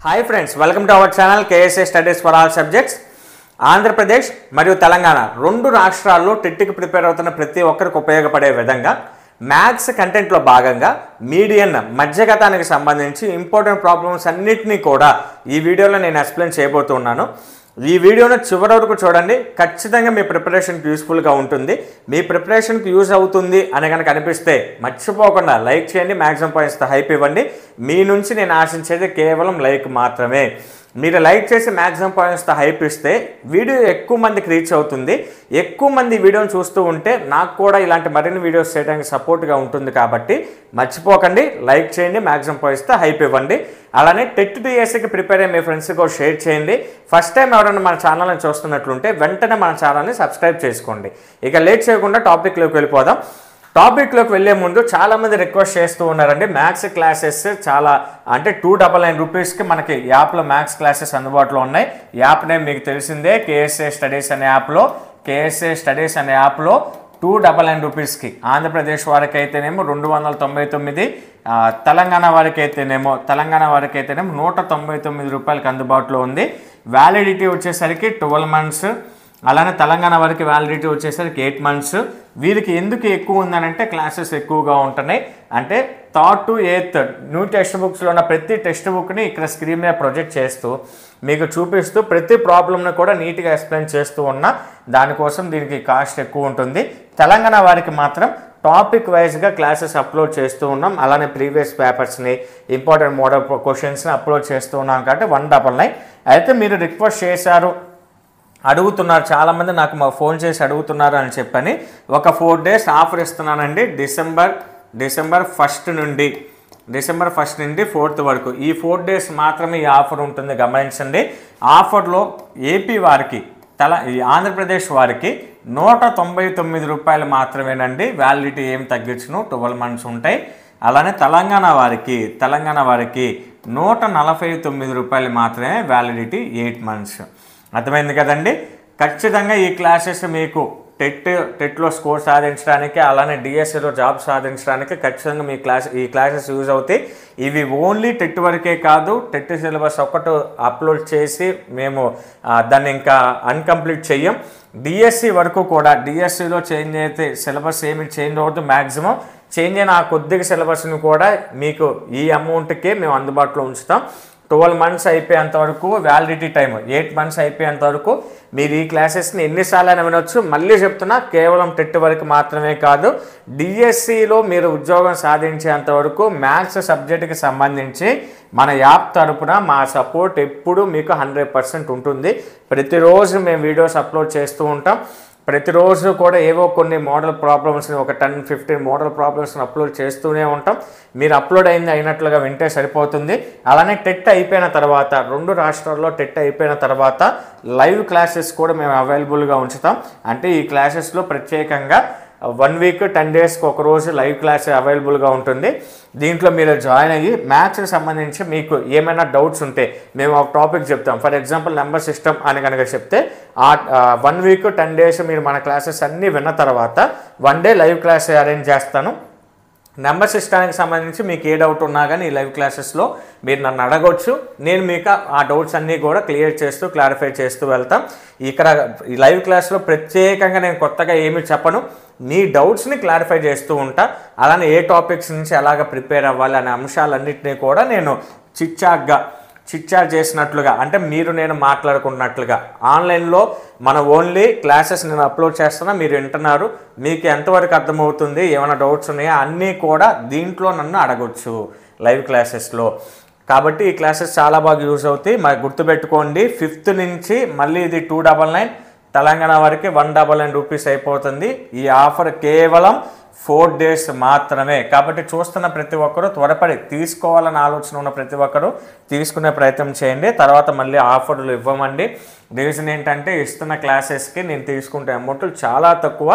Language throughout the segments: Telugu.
Hi friends, welcome to our channel KSA studies for all subjects. Andhra Pradesh మరియు తెలంగాణ రెండు రాష్ట్రాల్లో టెట్కి ప్రిపేర్ అవుతున్న ప్రతి ఒక్కరికి ఉపయోగపడే విధంగా మ్యాథ్స్ కంటెంట్లో భాగంగా మీడియన్ మధ్యగతానికి సంబంధించి ఇంపార్టెంట్ ప్రాబ్లమ్స్ అన్నిటినీ కూడా ఈ వీడియోలో నేను ఎక్స్ప్లెయిన్ చేయబోతున్నాను. ఈ వీడియోను చివరి వరకు చూడండి. ఖచ్చితంగా మీ ప్రిపరేషన్కి యూస్ఫుల్గా ఉంటుంది. మీ ప్రిపరేషన్కి యూజ్ అవుతుంది అని కనుక అనిపిస్తే మర్చిపోకుండా లైక్ చేయండి, మ్యాక్సిమం పాయింట్స్తో హైప్ ఇవ్వండి. మీ నుంచి నేను ఆశించేది కేవలం లైక్ మాత్రమే. మీరు లైక్ చేసి మ్యాక్సిమం పాయింట్స్తో హైప్ ఇస్తే వీడియో ఎక్కువ మందికి రీచ్ అవుతుంది. ఎక్కువ మంది వీడియోని చూస్తూ ఉంటే నాకు కూడా ఇలాంటి మరిన్ని వీడియోస్ చేయడానికి సపోర్ట్గా ఉంటుంది. కాబట్టి మర్చిపోకండి, లైక్ చేయండి, మ్యాక్సిమం పాయింట్స్తో హైప్ ఇవ్వండి. అలానే టెట్ డిఎస్సికి ప్రిపేర్ అయ్యే మీ ఫ్రెండ్స్కి కూడా షేర్ చేయండి. ఫస్ట్ టైం ఎవరైనా మన ఛానల్ని చూస్తున్నట్లుంటే వెంటనే మన ఛానల్ని సబ్స్క్రైబ్ చేసుకోండి. ఇక లేట్ చేయకుండా టాపిక్లోకి వెళ్ళిపోదాం. టాపిక్లోకి వెళ్ళే ముందు చాలామంది రిక్వెస్ట్ చేస్తూ ఉన్నారండి, మ్యాథ్స్ క్లాసెస్ చాలా అంటే 299 రూపీస్కి మనకి యాప్లో మ్యాథ్స్ క్లాసెస్ అందుబాటులో ఉన్నాయి. యాప్ నేమ్ మీకు తెలిసిందే, కేఎస్ఏ స్టడీస్ అనే యాప్లో. కేఎస్ఏ స్టడీస్ అనే యాప్లో 299 రూపీస్కి ఆంధ్రప్రదేశ్ వారికి అయితేనేమో 299, తెలంగాణ వారికి అయితేనేమో 199 రూపాయలకి అందుబాటులో ఉంది. వ్యాలిడిటీ వచ్చేసరికి 12 మంత్స్. అలానే తెలంగాణ వారికి వ్యాలిడిటీ వచ్చేసరికి 8 మంత్స్. వీరికి ఎందుకు ఎక్కువ ఉందనంటే క్లాసెస్ ఎక్కువగా ఉంటున్నాయి. అంటే 3rd to 8th new text బుక్స్లో ఉన్న ప్రతి టెక్స్ట్ బుక్ని ఇక్కడ స్క్రీన్ మీద ప్రొజెక్ట్ చేస్తూ మీకు చూపిస్తూ ప్రతి ప్రాబ్లమ్ని కూడా నీట్గా ఎక్స్ప్లెయిన్ చేస్తూ ఉన్నా. దానికోసం దీనికి కాస్ట్ ఎక్కువ ఉంటుంది. తెలంగాణ వారికి మాత్రం టాపిక్ వైజ్గా క్లాసెస్ అప్లోడ్ చేస్తూ ఉన్నాం. అలానే ప్రీవియస్ పేపర్స్ని, ఇంపార్టెంట్ మోడల్ క్వశ్చన్స్ని అప్లోడ్ చేస్తూ ఉన్నాం. కాబట్టి 199. అయితే మీరు రిక్వెస్ట్ చేశారు, అడుగుతున్నారు, చాలామంది నాకు ఫోన్ చేసి అడుగుతున్నారు అని చెప్పని ఒక 4 days ఆఫర్ ఇస్తున్నానండి. డిసెంబర్ 1 నుండి 4th వరకు ఈ 4 days మాత్రమే ఈ ఆఫర్ ఉంటుంది, గమనించండి. ఆఫర్లో ఏపీ వారికి ఆంధ్రప్రదేశ్ వారికి 199 రూపాయలు మాత్రమేనండి. వ్యాలిడిటీ ఏం తగ్గించును, 12 మంత్స్ ఉంటాయి. అలానే తెలంగాణ వారికి 149 రూపాయలు మాత్రమే వ్యాలిడిటీ, 8 మంత్స్. అర్థమైంది కదండి. ఖచ్చితంగా ఈ క్లాసెస్ మీకు టెట్లో స్కోర్ సాధించడానికి, అలానే డిఎస్సిలో జాబ్ సాధించడానికి ఖచ్చితంగా ఈ క్లాసెస్ యూజ్ అవుతాయి. ఇవి ఓన్లీ టెట్ వరకే కాదు, టెట్ సిలబస్ ఒక్కటి అప్లోడ్ చేసి మేము దాన్ని ఇంకా అన్కంప్లీట్ చెయ్యం. డిఎస్సి వరకు కూడా, డిఎస్సిలో చేంజ్ అయితే సిలబస్ ఏమి చేంజ్ అవ్వద్దు. మ్యాక్సిమం చేంజ్ అయిన ఆ కొద్దిగా సిలబస్ని కూడా మీకు ఈ అమౌంట్కే మేము అందుబాటులో ఉంచుతాం. 12 మంత్స్ అయిపోయేంత వరకు వ్యాలిడిటీ టైం, 8 మంత్స్ అయిపోయేంత వరకు మీరు ఈ క్లాసెస్ని ఎన్నిసార్లు అయినా వినొచ్చు. మళ్ళీ చెప్తున్నా, కేవలం టెట్ వరకు మాత్రమే కాదు, డిఎస్సిలో మీరు ఉద్యోగం సాధించేంత వరకు మ్యాథ్స్ సబ్జెక్టుకి సంబంధించి మన యాప్ తరపున మా సపోర్ట్ ఎప్పుడు మీకు 100% ఉంటుంది. ప్రతిరోజు మేము వీడియోస్ అప్లోడ్ చేస్తూ ఉంటాం. ప్రతిరోజు కూడా ఏవో కొన్ని మోడల్ ప్రాబ్లమ్స్ని, ఒక 10-15 మోడల్ ప్రాబ్లమ్స్ని అప్లోడ్ చేస్తూనే ఉంటాం. మీరు అప్లోడ్ అయినట్లుగా వింటే సరిపోతుంది. అలానే టెట్ అయిపోయిన తర్వాత, రెండు రాష్ట్రాల్లో టెట్ అయిపోయిన తర్వాత లైవ్ క్లాసెస్ కూడా మేము అవైలబుల్గా ఉంచుతాం. అంటే ఈ క్లాసెస్లో ప్రత్యేకంగా 1 week 10 daysకి ఒక రోజు లైవ్ క్లాస్ అవైలబుల్గా ఉంటుంది. దీంట్లో మీరు జాయిన్ అయ్యి మ్యాథ్స్కి సంబంధించి మీకు ఏమైనా డౌట్స్ ఉంటే మేము ఒక టాపిక్ చెప్తాం. ఫర్ ఎగ్జాంపుల్ నెంబర్ సిస్టమ్ అని కనుక చెప్తే ఆ 1 week 10 days మీరు మన క్లాసెస్ అన్నీ విన్న తర్వాత 1 day లైవ్ క్లాస్ అరేంజ్ చేస్తాను. నెంబర్ సిస్టానికి సంబంధించి మీకు ఏ డౌట్ ఉన్నా కానీ ఈ లైవ్ క్లాసెస్లో మీరు నన్ను అడగవచ్చు. నేను మీకు ఆ డౌట్స్ అన్నీ కూడా క్లారిఫై చేస్తూ వెళ్తాం. ఇక్కడ ఈ లైవ్ క్లాస్లో ప్రత్యేకంగా నేను కొత్తగా ఏమీ చెప్పను, మీ డౌట్స్ని క్లారిఫై చేస్తూ ఉంటా. అలానే ఏ టాపిక్స్ నుంచి ఎలాగ ప్రిపేర్ అవ్వాలి అనే అంశాలన్నింటినీ కూడా నేను చిట్చాట్ చేసినట్లుగా, అంటే మీరు నేను మాట్లాడుకున్నట్లుగా ఆన్లైన్లో మన ఓన్లీ క్లాసెస్ నేను అప్లోడ్ చేస్తున్నా, మీరు వింటున్నారు. మీకు ఎంతవరకు అర్థమవుతుంది, ఏమైనా డౌట్స్ ఉన్నాయా అన్నీ కూడా దీంట్లో నన్ను అడగొచ్చు లైవ్ క్లాసెస్లో. కాబట్టి ఈ క్లాసెస్ చాలా బాగా యూజ్ అవుతాయి. మరి గుర్తుపెట్టుకోండి, 5th నుంచి మళ్ళీ ఇది 299, తెలంగాణ వారికి 199 రూపీస్ అయిపోతుంది. ఈ ఆఫర్ కేవలం 4 days మాత్రమే. కాబట్టి చూస్తున్న ప్రతి ఒక్కరూ త్వరపడి తీసుకోవాలని ఆలోచన ఉన్న ప్రతి ఒక్కరూ తీసుకునే ప్రయత్నం చేయండి. తర్వాత మళ్ళీ ఆఫర్లు ఇవ్వమండి. రీజన్ ఏంటంటే ఇస్తున్న క్లాసెస్కి నేను తీసుకుంటే అమౌంట్లు చాలా తక్కువ,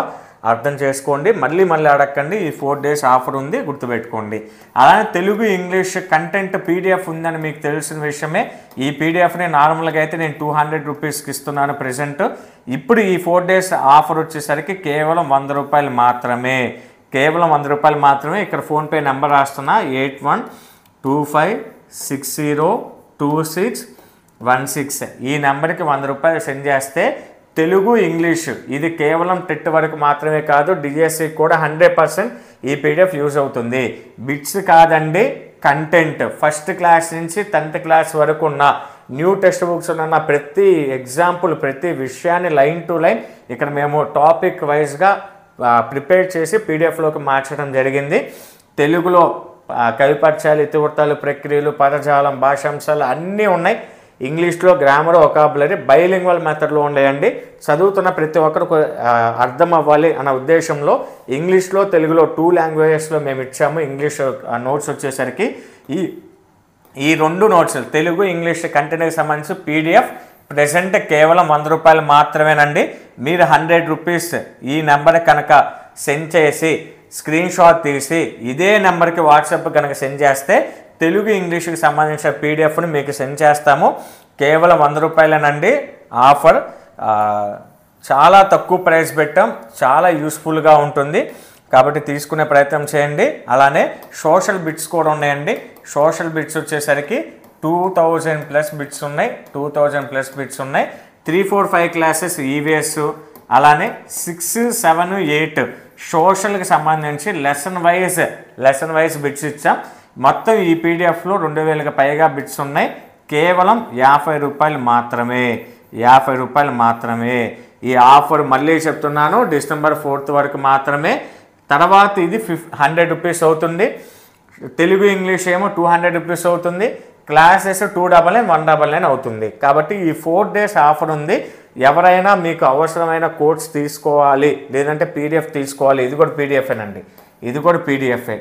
అర్థం చేసుకోండి. మళ్ళీ అడగండి. ఈ 4 days ఆఫర్ ఉంది, గుర్తుపెట్టుకోండి. అలానే తెలుగు ఇంగ్లీష్ కంటెంట్ పీడిఎఫ్ ఉందని మీకు తెలిసిన విషయమే. ఈ పీడిఎఫ్ని నార్మల్గా అయితే నేను 200 రూపీస్కి ఇస్తున్నాను ప్రజెంట్. ఇప్పుడు ఈ 4 days ఆఫర్ వచ్చేసరికి కేవలం 100 రూపాయలు మాత్రమే. ఇక్కడ ఫోన్పే నెంబర్ రాస్తున్నా, 812560 2616 ఈ నెంబర్కి 100 రూపాయలు సెండ్ చేస్తే తెలుగు ఇంగ్లీషు ఇది కేవలం టెట్ వరకు మాత్రమే కాదు, డిఎస్సి కూడా 100% ఈ పీడిఎఫ్ యూజ్ అవుతుంది. బిట్స్ కాదండి, కంటెంట్. ఫస్ట్ క్లాస్ నుంచి 10th క్లాస్ వరకు ఉన్న న్యూ టెక్స్ట్ బుక్స్ ఉన్న ప్రతి ఎగ్జాంపుల్, ప్రతి విషయాన్ని లైన్ టు లైన్ ఇక్కడ మేము టాపిక్ వైజ్గా ప్రిపేర్ చేసి పీడిఎఫ్లోకి మార్చడం జరిగింది. తెలుగులో కవిపరిచయాలు, ఇతివృత్తాలు, ప్రక్రియలు, పదజాలం, భాషాంశాలు అన్నీ ఉన్నాయి. ఇంగ్లీష్లో గ్రామర్, వొకాబులరీ బైలింగ్వల్ మెథడ్లో ఉన్నాయండి. చదువుతున్న ప్రతి ఒక్కరు అర్థం అవ్వాలి అన్న ఉద్దేశంలో ఇంగ్లీష్లో, తెలుగులో 2 లాంగ్వేజెస్లో మేము ఇచ్చాము. ఇంగ్లీష్ నోట్స్ వచ్చేసరికి ఈ 2 నోట్స్ తెలుగు, ఇంగ్లీష్ కంటెంట్కి సంబంధించి పీడిఎఫ్ ప్రెసెంట్ కేవలం 100 రూపాయలు మాత్రమేనండి. మీరు 100 రూపీస్ ఈ నెంబర్ కనుక సెండ్ చేసి స్క్రీన్ షాట్ తీసి ఇదే నెంబర్కి వాట్సాప్ కనుక సెండ్ చేస్తే తెలుగు, ఇంగ్లీష్కి సంబంధించిన పీడిఎఫ్ని మీకు సెండ్ చేస్తాము. కేవలం 100 రూపాయలేనండి ఆఫర్. చాలా తక్కువ ప్రైస్ పెట్టాం, చాలా యూస్ఫుల్గా ఉంటుంది కాబట్టి తీసుకునే ప్రయత్నం చేయండి. అలానే సోషల్ బిట్స్ కూడా ఉన్నాయండి. సోషల్ బిట్స్ వచ్చేసరికి 2000+ బిట్స్ ఉన్నాయి, 2000+ బిట్స్ ఉన్నాయి. 3, 4, 5 క్లాసెస్ ఈవీఎస్, అలానే 6, 7, 8 సోషల్కి సంబంధించి లెసన్ వైజ్ బిట్స్ ఇచ్చాం. మొత్తం ఈ పీడిఎఫ్లో 2000కి పైగా బిట్స్ ఉన్నాయి. కేవలం 50 రూపాయలు మాత్రమే, 50 రూపాయలు మాత్రమే. ఈ ఆఫర్ మళ్ళీ చెప్తున్నాను, December 4th వరకు మాత్రమే. తర్వాత ఇది 100 రూపీస్ అవుతుంది. తెలుగు, ఇంగ్లీష్ ఏమో 200 రూపీస్ అవుతుంది. క్లాసెస్ 299, 199 అవుతుంది. కాబట్టి ఈ 4 days ఆఫర్ ఉంది. ఎవరైనా మీకు అవసరమైన కోర్స్ తీసుకోవాలి, లేదంటే పీడిఎఫ్ తీసుకోవాలి, ఇది కూడా పీడిఎఫేనండి, ఇది కూడా పీడిఎఫే,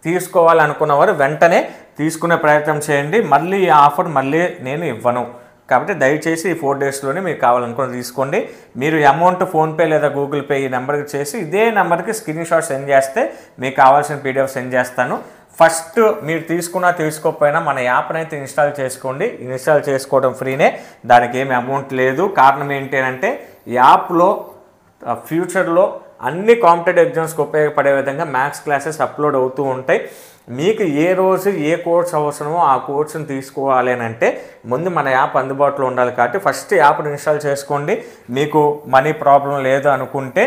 తీసుకోవాలనుకున్నవారు వెంటనే తీసుకునే ప్రయత్నం చేయండి. మళ్ళీ ఈ ఆఫర్ మళ్ళీ నేను ఇవ్వను కాబట్టి దయచేసి ఈ 4 daysలోనే మీకు కావాలనుకుని తీసుకోండి. మీరు అమౌంట్ ఫోన్పే లేదా గూగుల్ పే ఈ నెంబర్కి చేసి ఇదే నెంబర్కి స్క్రీన్ షాట్ సెండ్ చేస్తే మీకు కావాల్సిన పీడిఎఫ్ సెండ్ చేస్తాను. ఫస్ట్ మీరు తీసుకున్నా తీసుకోకపోయినా మన యాప్ని అయితే ఇన్స్టాల్ చేసుకోండి. ఇన్స్టాల్ చేసుకోవడం ఫ్రీనే, దానికి ఏమి అమౌంట్ లేదు. కారణం ఏంటి అంటే యాప్లో ఫ్యూచర్లో అన్ని కాంపిటేటివ్ ఎగ్జామ్స్కి ఉపయోగపడే విధంగా మ్యాథ్స్ క్లాసెస్ అప్లోడ్ అవుతూ ఉంటాయి. మీకు ఏ రోజు ఏ కోర్స్ అవసరమో ఆ కోర్సును తీసుకోవాలి అని అంటే ముందు మన యాప్ అందుబాటులో ఉండాలి. కాబట్టి ఫస్ట్ యాప్ని ఇన్స్టాల్ చేసుకోండి. మీకు మనీ ప్రాబ్లం లేదు అనుకుంటే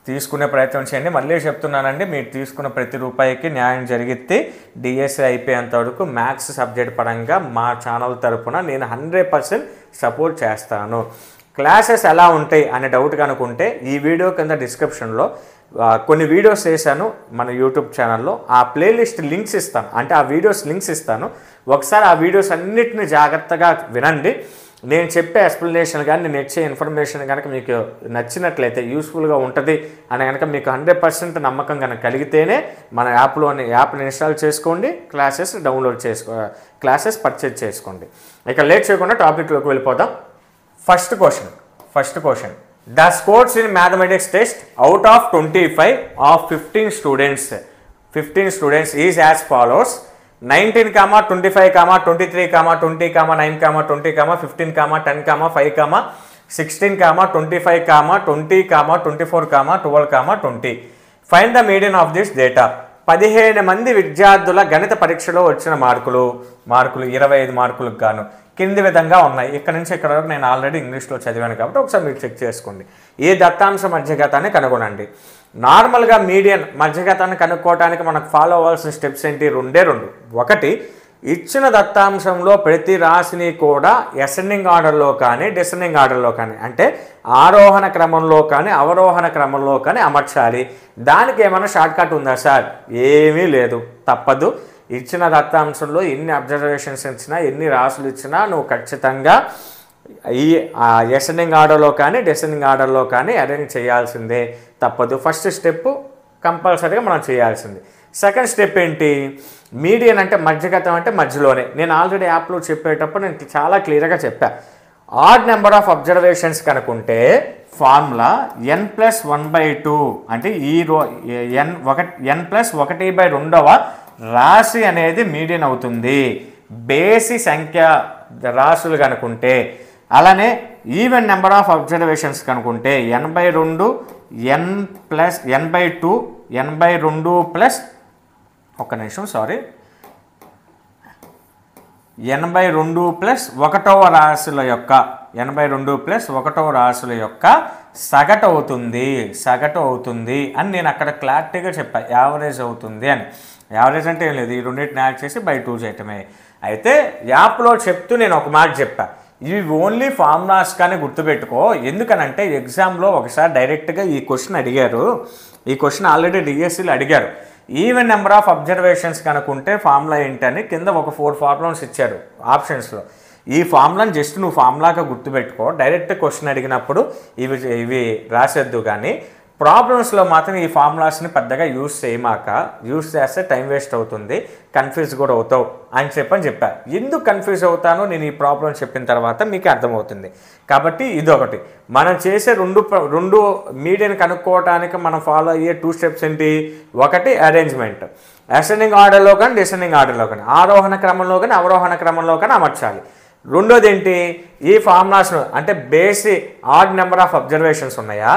తీసుకునే ప్రయత్నం చేయండి. మళ్ళీ చెప్తున్నానండి, మీరు తీసుకున్న ప్రతి రూపాయికి న్యాయం జరిగితే డిఎస్సి అయిపోయేంత వరకు మ్యాథ్స్ సబ్జెక్ట్ పరంగా మా ఛానల్ తరపున నేను 100% సపోర్ట్ చేస్తాను. క్లాసెస్ ఎలా ఉంటాయి అనే డౌట్ కనుకుంటే ఈ వీడియో కింద డిస్క్రిప్షన్లో కొన్ని వీడియోస్ చేశాను మన యూట్యూబ్ ఛానల్లో. ఆ ప్లేలిస్ట్ లింక్స్ ఇస్తాను, అంటే ఆ వీడియోస్ లింక్స్ ఇస్తాను. ఒకసారి ఆ వీడియోస్ అన్నిటిని జాగ్రత్తగా వినండి. నేను చెప్పే ఎక్స్ప్లెనేషన్ కానీ నేను ఇచ్చే ఇన్ఫర్మేషన్ కనుక మీకు నచ్చినట్లయితే, యూస్ఫుల్గా ఉంటుంది అని కనుక మీకు 100% నమ్మకం కనుక కలిగితేనే మన యాప్ని ఇన్స్టాల్ చేసుకోండి, క్లాసెస్ పర్చేజ్ చేసుకోండి. ఇక లేట్ చేయకుండా టాపిక్లోకి వెళ్ళిపోదాం. First question the scores in mathematics test out of 25 of 15 students is as follows. 19, 25, 23, 20, 9, 20, 15, 10, 5, 16, 25, 20, 24, 12, 20. Find the median of this data. 15 మంది విద్యార్థుల గణిత పరీక్షలో వచ్చిన మార్కులు 25 మార్కులకు గాను కింది విధంగా ఉన్నాయి. ఇక్కడ నుంచి ఇక్కడ వరకు నేను ఆల్రెడీ ఇంగ్లీష్లో చదివాను కాబట్టి ఒకసారి మీరు చెక్ చేసుకోండి. ఏ దత్తాంశ మధ్యగతాన్ని కనుగొనండి. నార్మల్గా మీడియన్ మధ్యగతాన్ని కనుక్కోవడానికి మనకు ఫాలో అవ్వాల్సిన స్టెప్స్ ఏంటి? 2. ఒకటి, ఇచ్చిన దత్తాంశంలో ప్రతి రాశిని కూడా అసెండింగ్ ఆర్డర్లో కానీ డిసెండింగ్ ఆర్డర్లో కానీ, అంటే ఆరోహణ క్రమంలో కానీ అవరోహణ క్రమంలో కానీ అమర్చాలి. దానికి ఏమైనా షార్ట్కట్ ఉందా సార్? ఏమీ లేదు, తప్పదు. ఇచ్చిన దత్తాంశంలో ఎన్ని అబ్జర్వేషన్స్ ఇచ్చినా, ఎన్ని రాసులు ఇచ్చినా నువ్వు ఖచ్చితంగా ఈ అసెండింగ్ ఆర్డర్లో కానీ డిసెండింగ్ ఆర్డర్లో కానీ అరేంజ్ చేయాల్సిందే, తప్పదు. ఫస్ట్ స్టెప్ కంపల్సరీగా మనం చేయాల్సింది. సెకండ్ స్టెప్ ఏంటి? మీడియన్ అంటే మధ్యగతం అంటే మధ్యలోనే. నేను ఆల్రెడీ యాప్లో చెప్పేటప్పుడు నేను చాలా క్లియర్గా చెప్పా. ఆడ్ నెంబర్ ఆఫ్ అబ్జర్వేషన్స్ కనుకుంటే ఫార్ములా n+1/2 అంటే n+1/2 రాశి అనేది మీడియన్ అవుతుంది. బేసి సంఖ్య రాశులు కనుకుంటే, అలానే ఈవెన్ నెంబర్ ఆఫ్ అబ్జర్వేషన్స్ కనుకుంటే n/2 n/2 n/2 plus 82 plus 1వ రాశుల యొక్క 82 ప్లస్ 1వ రాశుల యొక్క సగటు అవుతుంది అని నేను అక్కడ క్లారిటీగా చెప్పా. యావరేజ్ అవుతుంది అని. యావరేజ్ అంటే ఏం లేదు, ఈ రెండింటిని యాడ్ చేసి బై 2 చేయటమే. అయితే యాప్లో చెప్తూ నేను ఒక మాట చెప్పా, ఇవి ఓన్లీ ఫార్ములాస్ కానీ గుర్తుపెట్టుకో. ఎందుకనంటే ఎగ్జామ్లో ఒకసారి డైరెక్ట్గా ఈ క్వశ్చన్ అడిగారు. ఈ క్వశ్చన్ ఆల్రెడీ డిఎస్సీలో అడిగారు. ఈవెన్ నెంబర్ ఆఫ్ అబ్జర్వేషన్స్ కనుకుంటే ఫార్ములా ఏంటని కింద ఒక 4 ఫార్ములాస్ ఇచ్చారు ఆప్షన్స్లో. ఈ ఫార్ములాని జస్ట్ నువ్వు ఫార్ములాగా గుర్తుపెట్టుకో. డైరెక్ట్ క్వశ్చన్ అడిగినప్పుడు ఇవి రాసేద్దు. కానీ ప్రాబ్లమ్స్లో మాత్రం ఈ ఫార్ములాస్ని పెద్దగా యూజ్ చేయమాక. యూజ్ చేస్తే టైం వేస్ట్ అవుతుంది, కన్ఫ్యూజ్ కూడా అవుతావు అని చెప్పా. ఎందుకు కన్ఫ్యూజ్ అవుతానో నేను ఈ ప్రాబ్లం చెప్పిన తర్వాత మీకు అర్థమవుతుంది. కాబట్టి ఇదొకటి. మనం చేసే రెండు మీడియన్ కనుక్కోవడానికి మనం ఫాలో అయ్యే 2 స్టెప్స్ ఏంటి? ఒకటి అరేంజ్మెంట్, అసెండింగ్ ఆర్డర్లో కానీ డిసెండింగ్ ఆర్డర్లో కానీ, ఆరోహణ క్రమంలో కానీ అవరోహణ క్రమంలో కానీ అమర్చాలి. రెండోది ఏంటి? ఈ ఫార్ములాస్ను అంటే basic add number of observations ఉన్నాయా,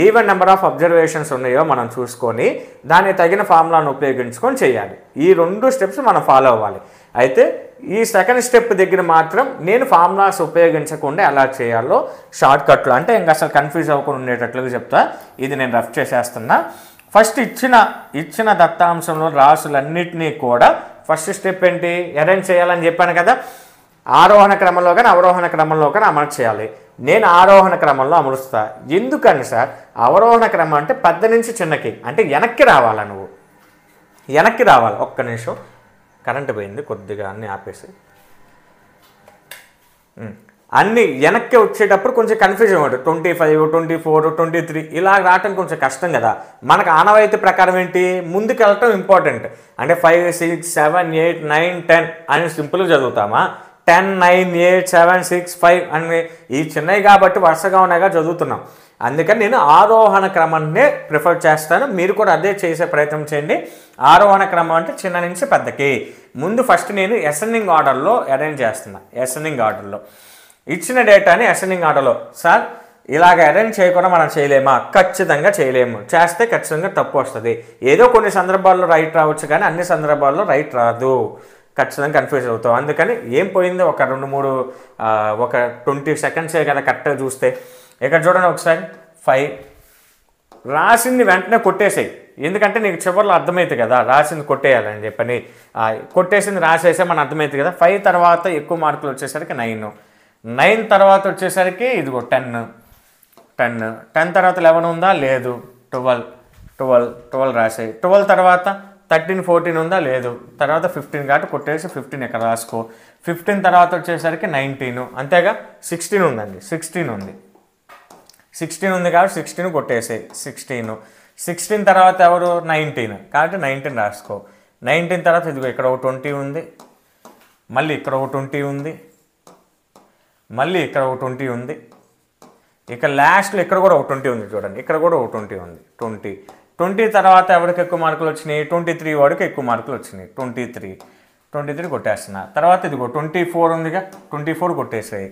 ఈవెన్ నెంబర్ ఆఫ్ అబ్జర్వేషన్స్ ఉన్నాయో మనం చూసుకొని దానికి తగిన ఫార్ములాను ఉపయోగించుకొని చేయాలి. ఈ 2 స్టెప్స్ మనం ఫాలో అవ్వాలి. అయితే ఈ సెకండ్ స్టెప్ దగ్గర మాత్రం నేను ఫార్ములాస్ ఉపయోగించకుండా ఎలా చేయాలో షార్ట్ కట్లు అంటే ఇంకా అసలు కన్ఫ్యూజ్ అవ్వకుండా ఉండేటట్లుగా చెప్తా. ఇది నేను రఫ్ చేసేస్తున్నా. ఫస్ట్ ఇచ్చిన దత్తాంశంలో రాసులన్నింటినీ కూడా ఫస్ట్ స్టెప్ ఏంటి? అరేంజ్ చేయాలని చెప్పాను కదా. ఆరోహణ క్రమంలో కానీ అవరోహణ క్రమంలో కానీ అమలు చేయాలి. నేను ఆరోహణ క్రమంలో అమలుస్తా. ఎందుకని సార్? అవరోహణ క్రమం అంటే పెద్ద నుంచి చిన్నకి, అంటే వెనక్కి రావాలా, నువ్వు వెనక్కి రావాలి. ఒక్క నిమిషం, కరెంట్ పోయింది, కొద్దిగా అన్నీ ఆపేసి. అన్నీ వెనక్కి వచ్చేటప్పుడు కొంచెం కన్ఫ్యూజన్ ఉంటుంది. 25, 24, 23 ఇలా రావటం కొంచెం కష్టం కదా. మనకు ఆనవాయితీ ప్రకారం ఏంటి? ముందుకు వెళ్ళటం ఇంపార్టెంట్. అంటే 5, 6, 7, 8, 9, 10 అని సింపుల్గా చదువుతామా? 10, 9, 8, 7, 6, 5 అని ఈ చిన్నవి కాబట్టి వరుసగా ఉన్నాయిగా చదువుతున్నాం. అందుకని నేను ఆరోహణ క్రమాన్నే ప్రిఫర్ చేస్తాను. మీరు కూడా అదే చేసే ప్రయత్నం చేయండి. ఆరోహణ క్రమం అంటే చిన్న నుంచి పెద్దకి. ముందు ఫస్ట్ నేను అసెండింగ్ ఆర్డర్లో అరేంజ్ చేస్తున్నా. అసెండింగ్ ఆర్డర్లో ఇచ్చిన డేటాని అసెండింగ్ ఆర్డర్లో. సార్ ఇలాగ అరేంజ్ చేయకుండా మనం చేయలేమా? ఖచ్చితంగా చేయలేము. చేస్తే ఖచ్చితంగా తప్పు వస్తుంది. ఏదో కొన్ని సందర్భాల్లో రైట్ రావచ్చు, కానీ అన్ని సందర్భాల్లో రైట్ రాదు. ఖచ్చితంగా కన్ఫ్యూజ్ అవుతావు. అందుకని ఏం పోయిందో ఒక 2-3 ఒక 20 సెకండ్సే కదా కరెక్ట్గా చూస్తే. ఇక్కడ చూడండి ఒకసారి 5 రాసింది వెంటనే కొట్టేసాయి. ఎందుకంటే నీకు చివరిలో అర్థమవుతుంది కదా రాసింది కొట్టేయాలని చెప్పని. కొట్టేసింది రాసేసే మన అర్థమవుతుంది కదా. 5 తర్వాత ఎక్కువ మార్కులు వచ్చేసరికి 9 తర్వాత వచ్చేసరికి ఇదిగో 10 తర్వాత 11 ఉందా? లేదు. 12 రాసాయి. 12 తర్వాత 13, 14 ఉందా? లేదు. తర్వాత 15 కాబట్టి కొట్టేసి 15 ఇక్కడ రాసుకో. 15 తర్వాత వచ్చేసరికి 19, అంతేగా. 16 ఉందండి, 16 ఉంది. 16 ఉంది కాబట్టి 16 కొట్టేసాయి. 16 తర్వాత ఎవరు? 19 కాబట్టి 19 రాసుకో. 19 తర్వాత ఇదిగో ఇక్కడ ఒక 20 ఉంది, మళ్ళీ ఇక్కడ ఒక 20 ఉంది, మళ్ళీ ఇక్కడ ఒక 20 ఉంది, ఇక్కడ లాస్ట్లో ఇక్కడ కూడా ఒక 20 ఉంది. చూడండి ఇక్కడ కూడా ఒక 20 ఉంది. 20 తర్వాత ఎవరికి ఎక్కువ మార్కులు వచ్చినాయి? 23 వాడికి ఎక్కువ మార్కులు వచ్చినాయి. 23 కొట్టేస్తున్నా. తర్వాత ఇదిగో 24 ఉందిగా, 24 కొట్టేసాయి.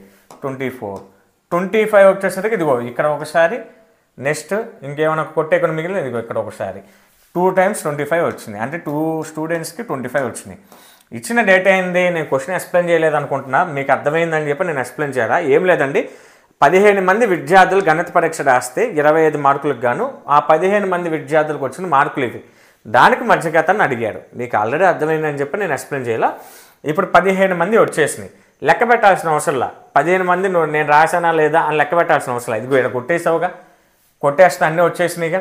25 వచ్చేసరికి ఇదిగో ఇక్కడ ఒకసారి, నెక్స్ట్ ఇంకేమైనా కొట్టేకొని మిగిలిన ఇదిగో ఇక్కడ ఒకసారి. 2 times 25 వచ్చినాయి. అంటే 2 స్టూడెంట్స్కి 25 వచ్చినాయి. ఇచ్చిన డేటా ఏంది? నేను క్వశ్చన్ ఎక్స్ప్లెయిన్ చేయలేదు అనుకుంటున్నా. మీకు అర్థమైందని చెప్పి నేను ఎక్స్ప్లెయిన్ చేయాలా? ఏం లేదండి. 15 మంది విద్యార్థులు గణిత పరీక్ష రాస్తే 25 మార్కులకు గాను ఆ 15 మంది విద్యార్థులకు వచ్చిన మార్కులు ఇవి. దానికి మధ్యగతాన్ని అడిగాడు. మీకు ఆల్రెడీ అర్థమైందని చెప్పి నేను ఎక్స్ప్లెయిన్ చేయాల. ఇప్పుడు 15 మంది వచ్చేసినాయి. లెక్క పెట్టాల్సిన అవసరంలా. 15 మంది నేను రాసానా లేదా అని లెక్క పెట్టాల్సిన అవసరం. ఇదిగో ఇక్కడ కొట్టేసావుగా, కొట్టేస్తే అన్నీ వచ్చేసినాయిగా.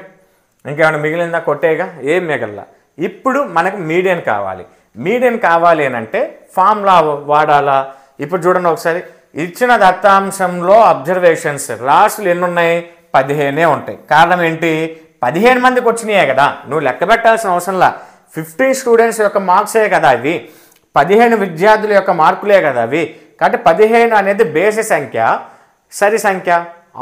ఇంకేమైనా మిగిలిందా? కొట్టేగా, ఏం మిగల్లా. ఇప్పుడు మనకు మీడియన్ కావాలి. మీడియన్ కావాలి అని అంటే ఫార్ములా వాడాలా? ఇప్పుడు చూడండి ఒకసారి. ఇచ్చిన దత్తాంశంలో అబ్జర్వేషన్స్ రాసులు ఎన్ని ఉన్నాయి? 15 ఉంటాయి. కారణం ఏంటి? 15 మందికి వచ్చినాయే కదా, నువ్వు లెక్క పెట్టాల్సిన అవసరంలా. 15 స్టూడెంట్స్ యొక్క మార్క్సే కదా అవి, 15 విద్యార్థుల యొక్క మార్కులే కదా అవి. కాబట్టి 15 అనేది బేసి సంఖ్య, సరి సంఖ్య,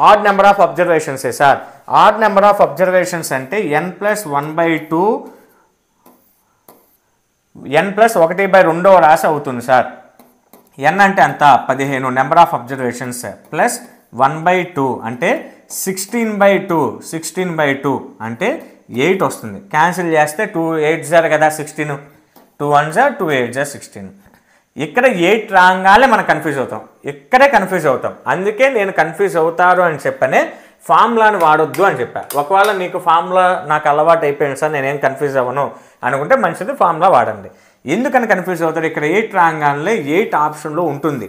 ఆడ్ నెంబర్ ఆఫ్ అబ్జర్వేషన్సే sir. Odd number of observations అంటే n+1/2 n+1/2 రాశి అవుతుంది సార్. n అంటే అంత 15 నెంబర్ ఆఫ్ అబ్జర్వేషన్స్ ప్లస్ 1/2 అంటే 16/2 అంటే 8 వస్తుంది. క్యాన్సిల్ చేస్తే 2 8 కదా 16, 2 1 2 8 16. ఇక్కడ 8 రాగానే మనం కన్ఫ్యూజ్ అవుతాం, ఇక్కడే కన్ఫ్యూజ్ అవుతాం. అందుకే నేను కన్ఫ్యూజ్ అవుతారు అని చెప్పనే ఫార్ములాని వాడొద్దు అని చెప్పా. ఒకవేళ నీకు ఫార్ములా నాకు అలవాటు అయిపోయింది సార్ నేనేం కన్ఫ్యూజ్ అవ్వను అనుకుంటే మంచిది, ఫార్ములా వాడండి. ఎందుకని కన్ఫ్యూజ్ అవుతారు? ఇక్కడ 8 రాగానే 8 ఆప్షన్లో ఉంటుంది.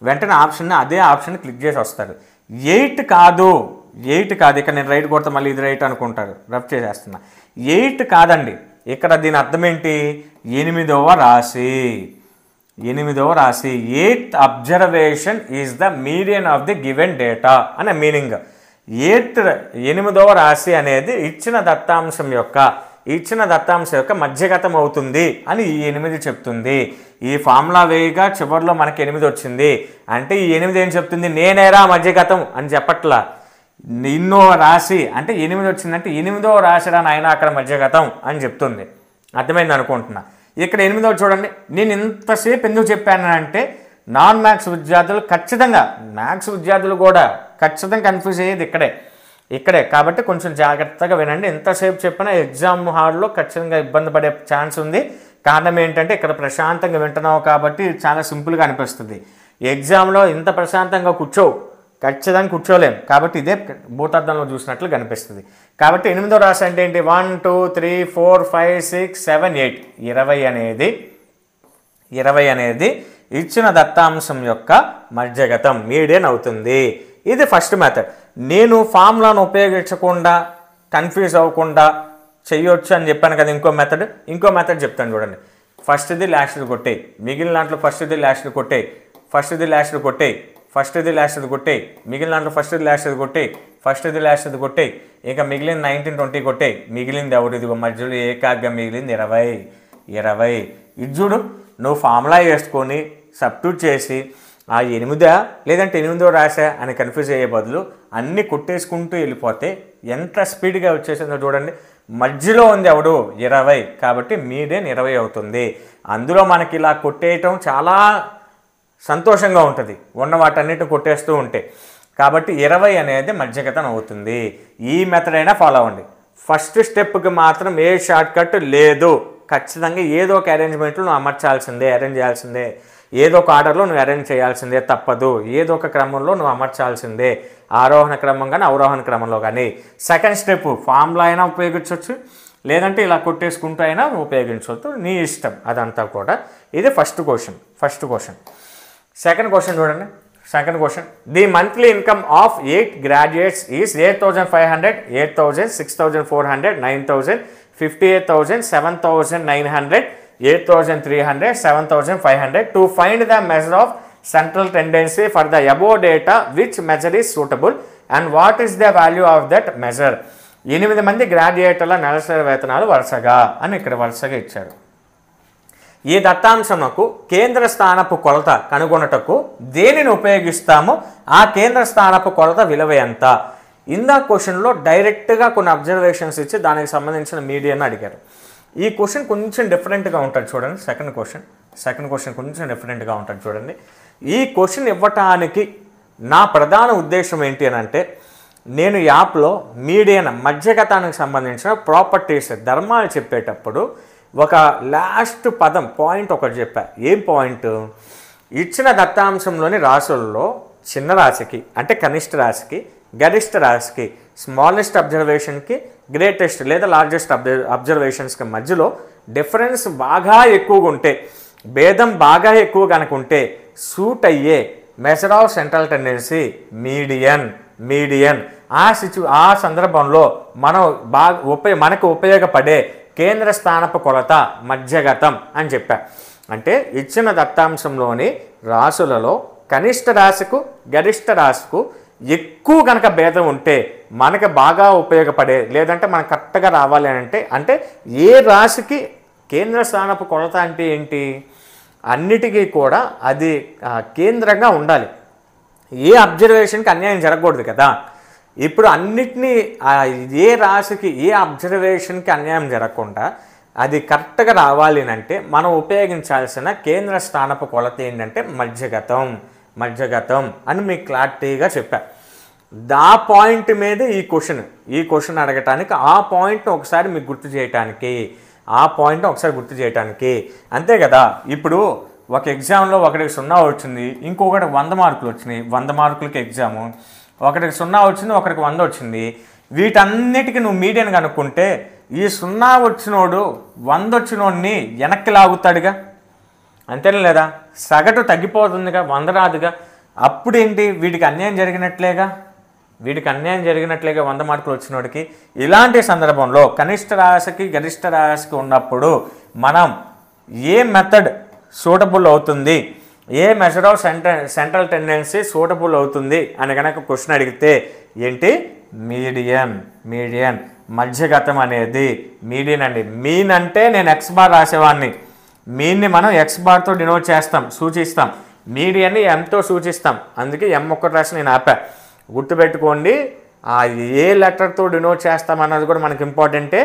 వెంటనే అదే ఆప్షన్ క్లిక్ చేసి వస్తాడు. 8 కాదు ఇక్కడ నేను రైట్ కొడతా మళ్ళీ ఇది రైట్ అనుకుంటాడు, రఫ్ చేసేస్తున్నా. 8 కాదండి, ఇక్కడ దీని అర్థం ఏంటి? 8వ రాశి. 8th observation is the median of the given data అనే మీనింగ్. 8వ రాశి అనేది ఇచ్చిన దత్తాంశం యొక్క మధ్యగతం అవుతుంది అని ఈ 8 చెప్తుంది. ఈ ఫార్ములా వేయగా చివరిలో మనకి 8 వచ్చింది అంటే ఈ 8 ఏం చెప్తుంది? నేనేరా మధ్యగతం అని చెప్పట్లా. ఇన్నో రాశి అంటే 8 వచ్చిందంటే 8వ రాశిరా నాయన అక్కడ మధ్యగతం అని చెప్తుంది. అర్థమైంది అనుకుంటున్నా. ఇక్కడ 8వ చూడండి. నేను ఇంతసేపు ఎందుకు చెప్పాను అంటే నాన్ మ్యాథ్స్ విద్యార్థులు ఖచ్చితంగా, మ్యాథ్స్ విద్యార్థులు కూడా ఖచ్చితంగా కన్ఫ్యూజ్ అయ్యేది ఇక్కడే కాబట్టి కొంచెం జాగ్రత్తగా వినండి. ఎంతసేపు చెప్పినా ఎగ్జామ్ హాల్లో ఖచ్చితంగా ఇబ్బంది పడే ఛాన్స్ ఉంది. కారణం ఏంటంటే ఇక్కడ ప్రశాంతంగా వింటున్నావు కాబట్టి చాలా సింపుల్గా అనిపిస్తుంది. ఎగ్జామ్లో ఇంత ప్రశాంతంగా ఖచ్చితంగా కూర్చోలేం కాబట్టి ఇదే భూతార్థంలో చూసినట్లు కనిపిస్తుంది. కాబట్టి 8వ రాశి అంటే ఏంటి? 1 2 3 4 5 6 7 8 20 అనేది ఇచ్చిన దత్తాంశం యొక్క మధ్యగతం మీడియన్ అవుతుంది. ఇది ఫస్ట్ మెథడ్. నేను ఫార్ములాను ఉపయోగించకుండా కన్ఫ్యూజ్ అవ్వకుండా చెయ్యొచ్చు అని చెప్పాను కదా. ఇంకో మెథడ్ చెప్తాను చూడండి. ఫస్ట్ది లాస్ట్ది కొట్టేయి, మిగిలిన దాంట్లో ఫస్ట్ది లాస్ట్ది కొట్టేయి, ఫస్ట్ది లాస్ట్ది కొట్టేయి, ఫస్ట్ది లాస్ట్ది కొట్టేయి, మిగిలిన దాంట్లో ఫస్ట్ది లాస్ట్ది కొట్టేయి, ఫస్ట్ది లాస్ట్ది కొట్టేయి, ఇక మిగిలిన 19 20 కొట్టేయి. మిగిలింది ఎవరిది? మధ్యలో ఏకాగ్గా మిగిలింది 20. ఇది చూడు, నువ్వు ఫార్ములా వేసుకొని సబ్స్టిట్యూట్ చేసి ఆ 8 లేదంటే 8వ రాశా అని కన్ఫ్యూజ్ అయ్యే బదులు అన్నీ కొట్టేసుకుంటూ వెళ్ళిపోతే ఎంత స్పీడ్గా వచ్చేసిందో చూడండి. మధ్యలో ఉంది ఎవడు? 20 కాబట్టి మీడియన్ 20 అవుతుంది. అందులో మనకి ఇలా కొట్టేయటం చాలా సంతోషంగా ఉంటుంది, ఉన్న వాటన్నిటిని కొట్టేస్తూ ఉంటే. కాబట్టి 20 అనేది మధ్యగతం అవుతుంది. ఈ మెథడ్ అయినా ఫాలో అవ్వండి. ఫస్ట్ స్టెప్కి మాత్రం ఏ షార్ట్ కట్ లేదు. ఖచ్చితంగా ఏదో ఒక అరేంజ్మెంట్లో నువ్వు అరేంజ్ చేయాల్సిందే, ఏదో ఒక ఆర్డర్లో నువ్వు అరేంజ్ చేయాల్సిందే, తప్పదు. ఏదో ఒక క్రమంలో నువ్వు అమర్చాల్సిందే, ఆరోహణ క్రమం కానీ అవరోహణ క్రమంలో కానీ. సెకండ్ స్టెప్ ఫార్ములా అయినా ఉపయోగించవచ్చు, లేదంటే ఇలా కొట్టేసుకుంటూ అయినా ఉపయోగించవచ్చు, నీ ఇష్టం అదంతా కూడా. ఇది ఫస్ట్ క్వశ్చన్. సెకండ్ క్వశ్చన్ చూడండి. Second question, the monthly income of 8 graduates is 8,500, 8,000, 6,400, 9,000, 58,000, 7,900, 8,300, 7,500. To find the measure of central tendency for the above data, which measure is suitable and what is the value of that measure? 8 మంది గ్రాడ్యుయేట్ల నెలసరి వేతనాలు వరుసగా అని ఇక్కడ వరుసగా ఇచ్చారు. ఈ దత్తాంశమునకు కేంద్ర స్థానపు కొలత కనుగొనుటకు దేనిని ఉపయోగిస్తామో ఆ కేంద్ర స్థానపు కొలత విలువ ఎంత? ఇందా క్వశ్చన్లో డైరెక్ట్గా కొన్ని అబ్జర్వేషన్స్ ఇచ్చి దానికి సంబంధించిన మీడియాను అడిగారు. ఈ క్వశ్చన్ కొంచెం డిఫరెంట్గా ఉంటుంది చూడండి. సెకండ్ క్వశ్చన్ కొంచెం డిఫరెంట్గా ఉంటుంది చూడండి. ఈ క్వశ్చన్ ఇవ్వటానికి నా ప్రధాన ఉద్దేశం ఏంటి అని అంటే, నేను యాప్లో మీడియన్ మధ్యగతానికి సంబంధించిన ప్రాపర్టీస్ ధర్మాలు చెప్పేటప్పుడు ఒక లాస్ట్ పాయింట్ ఒకటి చెప్పా. ఏం పాయింట్? ఇచ్చిన దత్తాంశంలోని రాశుల్లో చిన్న రాశికి అంటే కనిష్ట రాశికి, గరిష్ట రాశికి, స్మాలెస్ట్ అబ్జర్వేషన్కి, గ్రేటెస్ట్ లేదా లార్జెస్ట్ అబ్జర్వేషన్స్కి మధ్యలో డిఫరెన్స్ బాగా ఎక్కువగా ఉంటే, భేదం బాగా ఎక్కువ కనుకుంటే సూట్ అయ్యే measure of central tendency median. ఆ సందర్భంలో మనకు ఉపయోగపడే కేంద్ర స్థానపు కొలత మధ్యగతం అని చెప్పా. అంటే ఇచ్చిన దత్తాంశంలోని రాశులలో కనిష్ట రాశికు గరిష్ట రాశికు ఎక్కువ కనుక భేదం ఉంటే మనకు బాగా ఉపయోగపడే, లేదంటే మనకు కరెక్ట్గా రావాలి అంటే ఏ రాశికి కేంద్ర స్థానపు కొలత అంటే ఏంటి? అన్నిటికీ కూడా అది కేంద్రంగా ఉండాలి. ఏ అబ్జర్వేషన్కి అన్యాయం జరగకూడదు కదా. ఇప్పుడు అన్నిటినీ ఏ రాశికి ఏ అబ్జర్వేషన్కి అన్యాయం జరగకుండా అది కరెక్ట్గా రావాలి అంటే మనం ఉపయోగించాల్సిన కేంద్ర స్థానపు కొలత ఏంటంటే మధ్యగతం అని మీకు క్లారిటీగా చెప్పా. ఆ పాయింట్ మీద ఈ క్వశ్చన్ అడగటానికి, ఆ పాయింట్ని ఒకసారి మీకు గుర్తు చేయటానికి అంతే కదా. ఇప్పుడు ఒక ఎగ్జామ్లో ఒకటికి 0 వచ్చింది, ఇంకొకటి 100 మార్కులు వచ్చినాయి, 100 మార్కులకి ఎగ్జాము, ఒకటికి 0 వచ్చింది, ఒకటికి 100 వచ్చింది. వీటన్నిటికీ నువ్వు మీడియన్ కనుక్కుంటే ఈ 0 వచ్చినోడు 100 వచ్చినోడిని వెనక్కి లాగుతాడుగా, అంతేనా లేదా? సగటు తగ్గిపోతుందిగా, 100 రాదుగా. అప్పుడు ఏంటి, వీడికి అన్యాయం జరిగినట్లేగా, 100 మార్కులు వచ్చినోడికి. ఇలాంటి సందర్భంలో కనిష్ట రాశికి గరిష్ట రాశికి ఉన్నప్పుడు మనం ఏ మెథడ్ సూటబుల్ అవుతుంది, ఏ measure of central tendency suitable అవుతుంది అని కనుక క్వశ్చన్ అడిగితే ఏంటి, మీడియన్ మధ్యగతం అనేది మీడియన్ అండి. మీన్ అంటే నేను ఎక్స్ బార్ రాసేవాడిని, మీన్ని మనం ఎక్స్ బార్తో డినోట్ చేస్తాం, సూచిస్తాం. మీడియన్ని ఎంతో సూచిస్తాం, అందుకే ఎం ఒక్కటి రాసి నేను ఆపా. గుర్తుపెట్టుకోండి, ఏ లెటర్తో డినోట్ చేస్తామన్నది కూడా మనకి ఇంపార్టెంటే.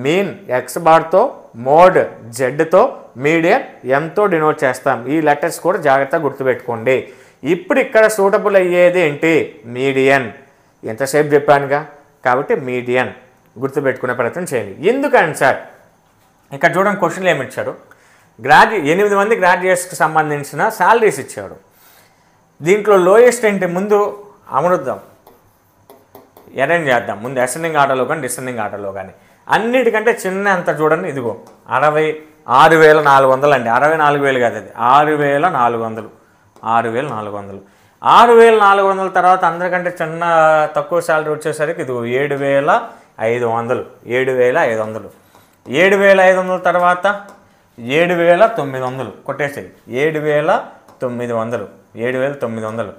మీన్ ఎక్స్ బార్తో, మోడ్ జెడ్తో, మీడియన్ ఎంతో డినోట్ చేస్తాం. ఈ లెటర్స్ కూడా జాగ్రత్తగా గుర్తుపెట్టుకోండి. ఇప్పుడు ఇక్కడ సూటబుల్ అయ్యేది ఏంటి, మీడియన్. ఎంతసేపు చెప్పానుగా, కాబట్టి మీడియన్ గుర్తుపెట్టుకునే ప్రయత్నం చేయండి. ఎందుకని సార్ ఇక్కడ చూడండి, క్వశ్చన్లు ఏమి ఇచ్చారు, 8 మంది గ్రాడ్యుయేట్స్కి సంబంధించిన శాలరీస్ ఇచ్చాడు. దీంట్లో లోయెస్ట్ ఏంటి, ముందు అమరుద్దాం, అరేంజ్ చేద్దాం. ముందు అసెండింగ్ ఆర్డర్లో కానీ డిసెండింగ్ ఆర్డర్లో కానీ. అన్నిటికంటే చిన్న అంత చూడండి, ఇదిగో 6,400 అండి. 64,000 కాదు, అది 6,400. 6,400 తర్వాత అందరికంటే చిన్న తక్కువ శాలరీ వచ్చేసరికి ఇదిగో 7,500. 7,500 తర్వాత 7,900 కొట్టేసేది. 7,900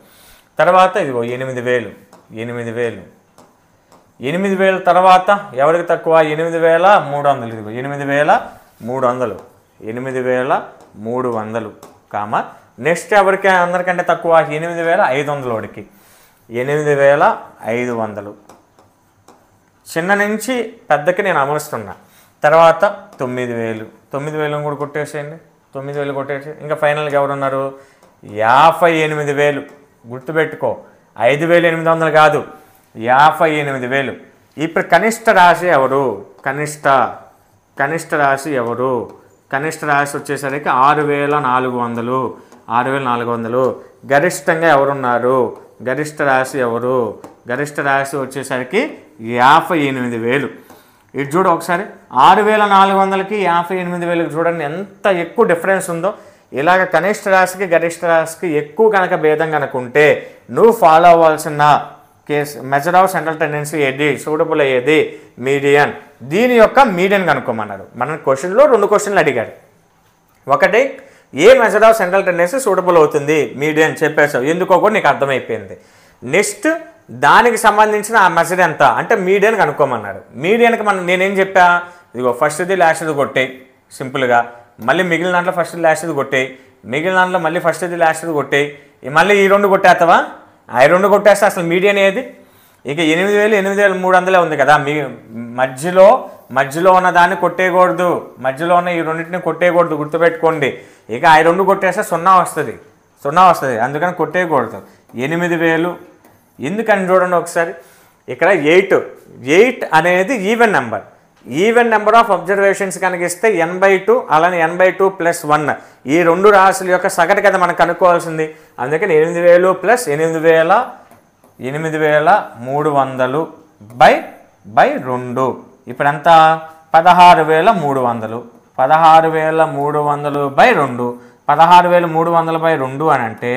తర్వాత ఇదిగో 8,000 తర్వాత ఎవరికి తక్కువ, 8,300. ఇదిగో 8,300 కామా. నెక్స్ట్ ఎవరికి అందరికంటే తక్కువ, 8,500 వాడికి 8,500. చిన్న నుంచి పెద్దకి నేను అమరుస్తున్నా. తర్వాత 9,000 కూడా కొట్టేసేయండి. 9,000 కొట్టేసి ఇంకా ఫైనల్గా ఎవరున్నారు, 58,000. గుర్తుపెట్టుకో, 5,800 కాదు, 58,000. ఇప్పుడు కనిష్ట రాశి ఎవరు, కనిష్ట రాశి ఎవరు? కనిష్ట రాశి వచ్చేసరికి 6,400. గరిష్టంగా ఎవరున్నారు, గరిష్ట రాశి ఎవరు? గరిష్ట రాశి వచ్చేసరికి 58,000. ఇది చూడు ఒకసారి, 6,400కి 58,000కి చూడండి ఎంత ఎక్కువ డిఫరెన్స్ ఉందో. ఇలాగ కనిష్ట రాశికి గరిష్ట రాశికి ఎక్కువ కనుక భేదం కనుకుంటే నువ్వు ఫాలో అవ్వాల్సిన మెజర్ ఆఫ్ సెంట్రల్ టెండెన్సీ ఏది, సూటబుల్ అయ్యేది మీడియన్. దీని యొక్క మీడియన్ కనుక్కోమన్నారు. మన క్వశ్చన్లో 2 క్వశ్చన్లు అడిగారు. ఒకటి, ఏ measure of central tendency suitable అవుతుంది, మీడియన్ చెప్పేసావు, ఎందుకో కూడా నీకు అర్థమైపోయింది. నెక్స్ట్ దానికి సంబంధించిన ఆ మెజర్ ఎంత అంటే మీడియన్ కనుక్కోమన్నాడు. మీడియన్కి నేనేం చెప్పా, ఇదిగో ఫస్ట్ది లాస్ట్ది కొట్టేయి సింపుల్గా, మళ్ళీ మిగిలిన దాంట్లో ఫస్ట్ లాస్ట్ది కొట్టేయి, మిగిలిన దాంట్లో మళ్ళీ ఫస్ట్ది లాస్ట్ది కొట్టేయి, మళ్ళీ ఈ 2 కొట్టేస్తావా, ఆ 2 కొట్టేస్తే అసలు మీడియన్ ఏది? ఇక 8,300 ఉంది కదా, మీ మధ్యలో ఉన్న దాన్ని కొట్టేయకూడదు, మధ్యలో ఉన్న ఈ రెండింటిని కొట్టేయకూడదు, గుర్తుపెట్టుకోండి. ఇక ఆ 2 కొట్టేస్తే 0 వస్తుంది, అందుకని కొట్టేయకూడదు. 8,000 ఎందుకని చూడండి ఒకసారి, ఇక్కడ 8 అనేది ఈవెన్ నెంబర్ ఆఫ్ అబ్జర్వేషన్స్ కనుక ఇస్తే n/2, అలానే n/2 + 1 ఈ 2 రాశుల యొక్క సగటు కదా మనం కనుక్కోవాల్సింది. అందుకని 8,000 + 8,300 బై 2 ఇప్పుడు ఎంత, 16,300. 16,300 బై 2, 16,300 బై 2 అని అంటే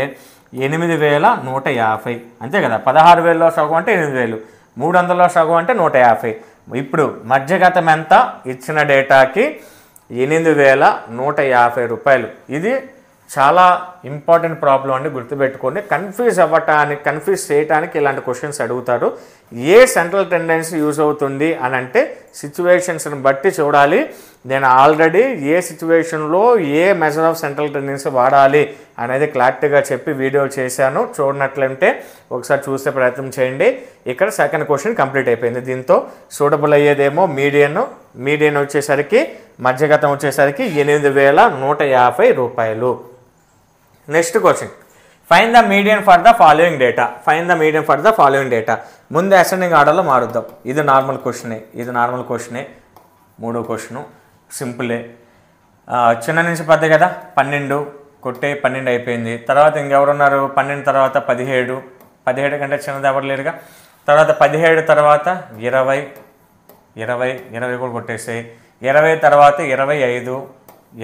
8,150 అంతే కదా. 16,000లో సగం అంటే 8,000, 300లో సగం అంటే 150. ఇప్పుడు మధ్యగతం ఎంత ఇచ్చిన డేటాకి 8,150 రూపాయలు. ఇది చాలా ఇంపార్టెంట్ ప్రాబ్లం అండి, గుర్తుపెట్టుకోండి. కన్ఫ్యూజ్ చేయడానికి ఇలాంటి క్వశ్చన్స్ అడుగుతారు. ఏ సెంట్రల్ టెండెన్సీ యూజ్ అవుతుంది అని అంటే సిచ్యువేషన్స్ని బట్టి చూడాలి. నేను ఆల్రెడీ ఏ సిచ్యువేషన్లో ఏ మెజర్ ఆఫ్ సెంట్రల్ టెండెన్సీ వాడాలి అనేది క్లారిటీగా చెప్పి వీడియో చేశాను. చూడనట్లంటే ఒకసారి చూసే ప్రయత్నం చేయండి. ఇక్కడ సెకండ్ క్వశ్చన్ కంప్లీట్ అయిపోయింది. దీంతో సూటబుల్ అయ్యేదేమో మీడియన్ వచ్చేసరికి, మధ్యగతం వచ్చేసరికి 8,150 రూపాయలు. Next question, find the median for the following data. ముందు అసెండింగ్ ఆర్డర్లో మారుద్దాం. ఇది నార్మల్ క్వశ్చనే. మూడో క్వశ్చను సింపులే, చిన్న నుంచి పెద్ద కదా, 12, కొట్టే 12 అయిపోయింది. తర్వాత ఇంకెవరున్నారు? 12 తర్వాత 17, 17 కంటే చిన్నది ఎవరు లేరుగా. తర్వాత 17 తర్వాత 20, 20 కూడా కొట్టేసాయి. 20 తర్వాత 25,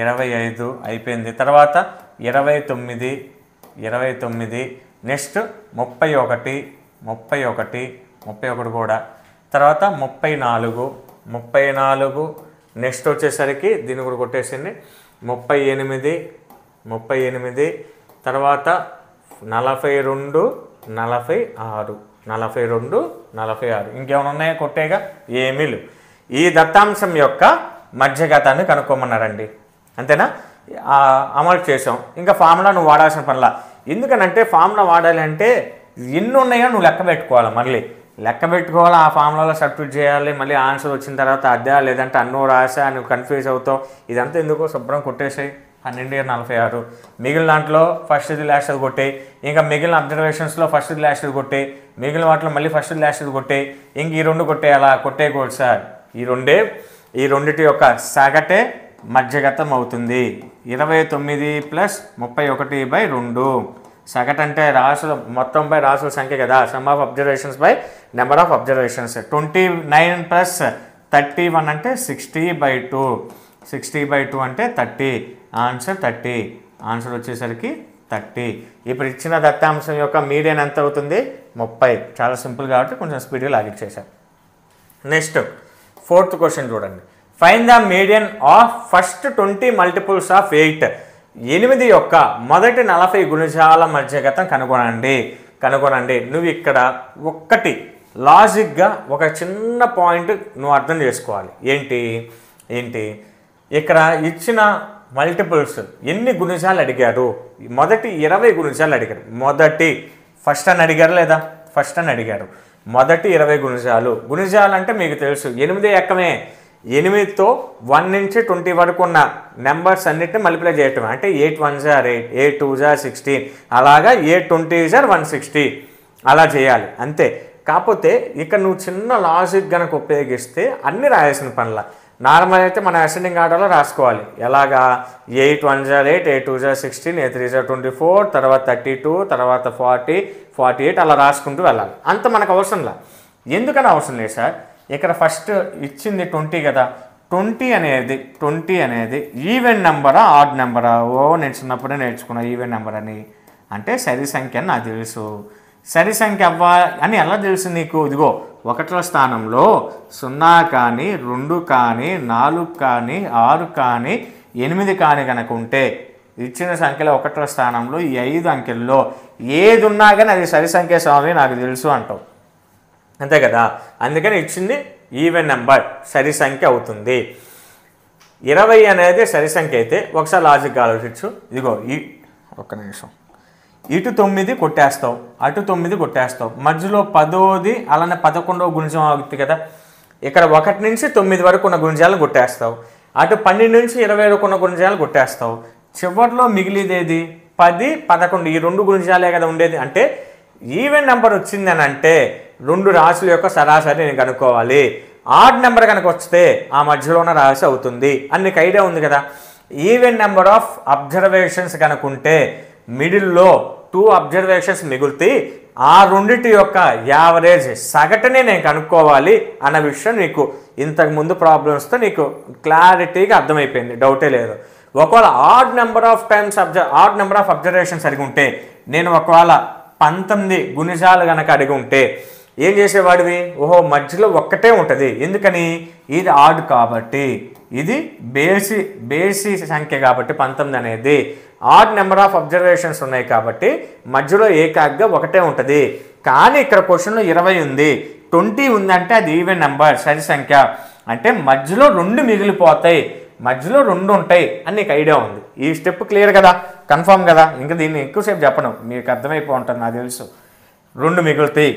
25 అయిపోయింది. తర్వాత 29, 29 నెక్స్ట్ 31, 31, 31 కూడా. తర్వాత 34, 34 నెక్స్ట్ వచ్చేసరికి దీన్ని కూడా కొట్టేసింది 38, 38 తర్వాత 42, 46, 42, 46 ఇంకేమైనా ఉన్నాయా కొట్టేగా? ఏమీ లేవు. ఈ దత్తాంశం యొక్క మధ్యగతాన్ని కనుక్కోమన్నారండి. అంతేనా? అమలు చేసాం. ఇంకా ఫార్ములా నువ్వు వాడాల్సిన పనిలా. ఎందుకనంటే ఫార్ములా వాడాలి అంటే ఎన్ని ఉన్నాయో నువ్వు లెక్క పెట్టుకోవాలి. మళ్ళీ లెక్క పెట్టుకోవాలి, ఆ ఫార్ములాలో సబ్స్టిట్యూట్ చేయాలి. మళ్ళీ ఆన్సర్ వచ్చిన తర్వాత అదే లేదంటే అన్నో రాసా నువ్వు కన్ఫ్యూజ్ అవుతావు. ఇదంతా ఎందుకో శుభ్రం కొట్టేసాయి. 12, 46 మిగిలిన దాంట్లో ఫస్ట్ది లాస్ట్ది కొట్టాయి. ఇంకా మిగిలిన అబ్జర్వేషన్స్లో ఫస్ట్ది లాస్ట్ది కొట్టాయి. మిగిలిన వాటిలో మళ్ళీ ఫస్ట్ది లాస్ట్ది కొట్టాయి. ఇంక ఈ రెండు కొట్టేయాలా? కొట్టేయకూడదు సార్. ఈ రెండిటి యొక్క సగటే మధ్యగతం అవుతుంది. 29 + 31/2 సగటు అంటే రాసుల మొత్తంపై రాసుల సంఖ్య కదా. Some of observations by number of observations. 29 + 31 అంటే 60/2. 60/2 అంటే 30. ఆన్సర్ 30. ఆన్సర్ వచ్చేసరికి 30. ఇప్పుడు ఇచ్చిన దత్తాంశం యొక్క మీడియన్ ఎంత అవుతుంది? 30. చాలా సింపుల్ కాబట్టి కొంచెం స్పీడ్గా లాగిచ్చేసారు. నెక్స్ట్ 4th క్వశ్చన్ చూడండి. Find the median of first 20 multiples of 8. 8 యొక్క మొదటి 40 గుణిజాల మధ్యగతం కనుగొనండి. నువ్వు ఇక్కడ ఒక్కటి లాజిక్గా ఒక చిన్న పాయింట్ నువ్వు అర్థం చేసుకోవాలి. ఏంటి ఇక్కడ ఇచ్చిన మల్టిపుల్స్ ఎన్ని గుణిజాలు అడిగారు? మొదటి 20 గుణిజాలు అడిగారు. ఫస్ట్ అని అడిగారు లేదా? ఫస్ట్ అని అడిగారు. మొదటి 20 గుణిజాలు అంటే మీకు తెలుసు 8 ఎక్కమే. 8తో 1 నుంచి 20 వరకు ఉన్న నెంబర్స్ అన్నిటిని మల్టిప్లై చేయటం. అంటే 8 1s are 8, 8 2s are 16, అలాగా 8 20s are 160 అలా చేయాలి అంతే. కాకపోతే ఇక్కడ నువ్వు చిన్న లాజిక్ కనుక ఉపయోగిస్తే అన్ని రాయాల్సిన పనుల. నార్మల్ అయితే మన అసెండింగ్ ఆర్డర్లో రాసుకోవాలి. ఎలాగా? 8 1s are 8, 8 2s are 16, 8 3s are 24, తర్వాత 32, తర్వాత 40, 48 అలా రాసుకుంటూ వెళ్ళాలి. అంత మనకు అవసరంలా. ఎందుకని అవసరం లేదు సార్. ఇక్కడ ఫస్ట్ ఇచ్చింది 20 కదా. 20 అనేది ఈవెన్ నెంబరా ఆడ్ నెంబరా? నేను చిన్నప్పుడే నేర్చుకున్నా ఈవెన్ నెంబర్ అని. అంటే సరి సంఖ్య అని నాకు తెలుసు. సరి సంఖ్య అవ్వా అని ఎలా తెలుసు నీకు? ఇదిగో 1వ స్థానంలో 0 కానీ 2 కానీ 4 కానీ 6 కానీ 8 కానీ కనుక ఉంటే ఇచ్చిన సంఖ్యలో 1వ స్థానంలో ఈ 5 అంకెల్లో ఏది ఉన్నా కానీ అది సరి సంఖ్య స్వామి నాకు తెలుసు అంటావు. అంతే కదా. అందుకని ఇచ్చింది ఈవెన్ నెంబర్, సరి సంఖ్య అవుతుంది. 20 అనేది సరి సంఖ్య అయితే ఒకసారి లాజిక్గా ఆలోచించు. ఇదిగో ఒక్క నిమిషం. ఇటు 9 కొట్టేస్తావు, అటు 9 కొట్టేస్తావు. మధ్యలో 10ది అలానే 11వ గుణిజం అవుతుంది కదా. ఇక్కడ 1 నుంచి 9 వరకు ఉన్న గుణిజాలను కొట్టేస్తావు. అటు 12 నుంచి 20 వరకు ఉన్న గుణిజాలను కొట్టేస్తావు. చివరిలో మిగిలిదేది 10, 11 ఈ 2 గుణిజాలే కదా ఉండేది. అంటే ఈవెన్ నెంబర్ వచ్చిందని అంటే 2 రాశుల యొక్క సరాసరి నేను కనుక్కోవాలి. ఆడ్ నెంబర్ కనుక వస్తే ఆ మధ్యలో ఉన్న రాశి అవుతుంది అని నీకు ఐడియా ఉంది కదా. ఈవెన్ నెంబర్ ఆఫ్ అబ్జర్వేషన్స్ కనుక్కుంటే మిడిల్లో 2 అబ్జర్వేషన్స్ మిగులుతాయి. ఆ రెండిటి యొక్క యావరేజ్ సగటునే నేను కనుక్కోవాలి అన్న విషయం నీకు ఇంతకుముందు ప్రాబ్లమ్స్తో నీకు క్లారిటీగా అర్థమైపోయింది, డౌటే లేదు. ఒకవేళ ఆడ్ నెంబర్ ఆఫ్ అబ్జర్వేషన్స్ అడిగి ఉంటే, నేను ఒకవేళ 19 గుణిజాలు కనుక అడిగి ఉంటే ఏం చేసేవాడివి? మధ్యలో ఒక్కటే ఉంటుంది. ఎందుకని? ఇది ఆడ్ కాబట్టి, ఇది బేసి సంఖ్య కాబట్టి 19 అనేది ఆడ్ నెంబర్ ఆఫ్ అబ్జర్వేషన్స్ ఉన్నాయి కాబట్టి మధ్యలో ఏకాగ్గా ఒకటే ఉంటుంది. కానీ ఇక్కడ క్వశ్చన్లో 20 ఉంది, 20 ఉందంటే అది ఈవెన్ నెంబర్, సరి సంఖ్య. అంటే మధ్యలో 2 మిగిలిపోతాయి, మధ్యలో 2 ఉంటాయి అని నీకు ఐడియా ఉంది. ఈ స్టెప్ క్లియర్ కదా, కన్ఫర్మ్ కదా. ఇంకా దీన్ని ఎక్కువసేపు చెప్పడం మీకు అర్థమైపో ఉంటుంది నాకు తెలుసు. 2 మిగులుతాయి.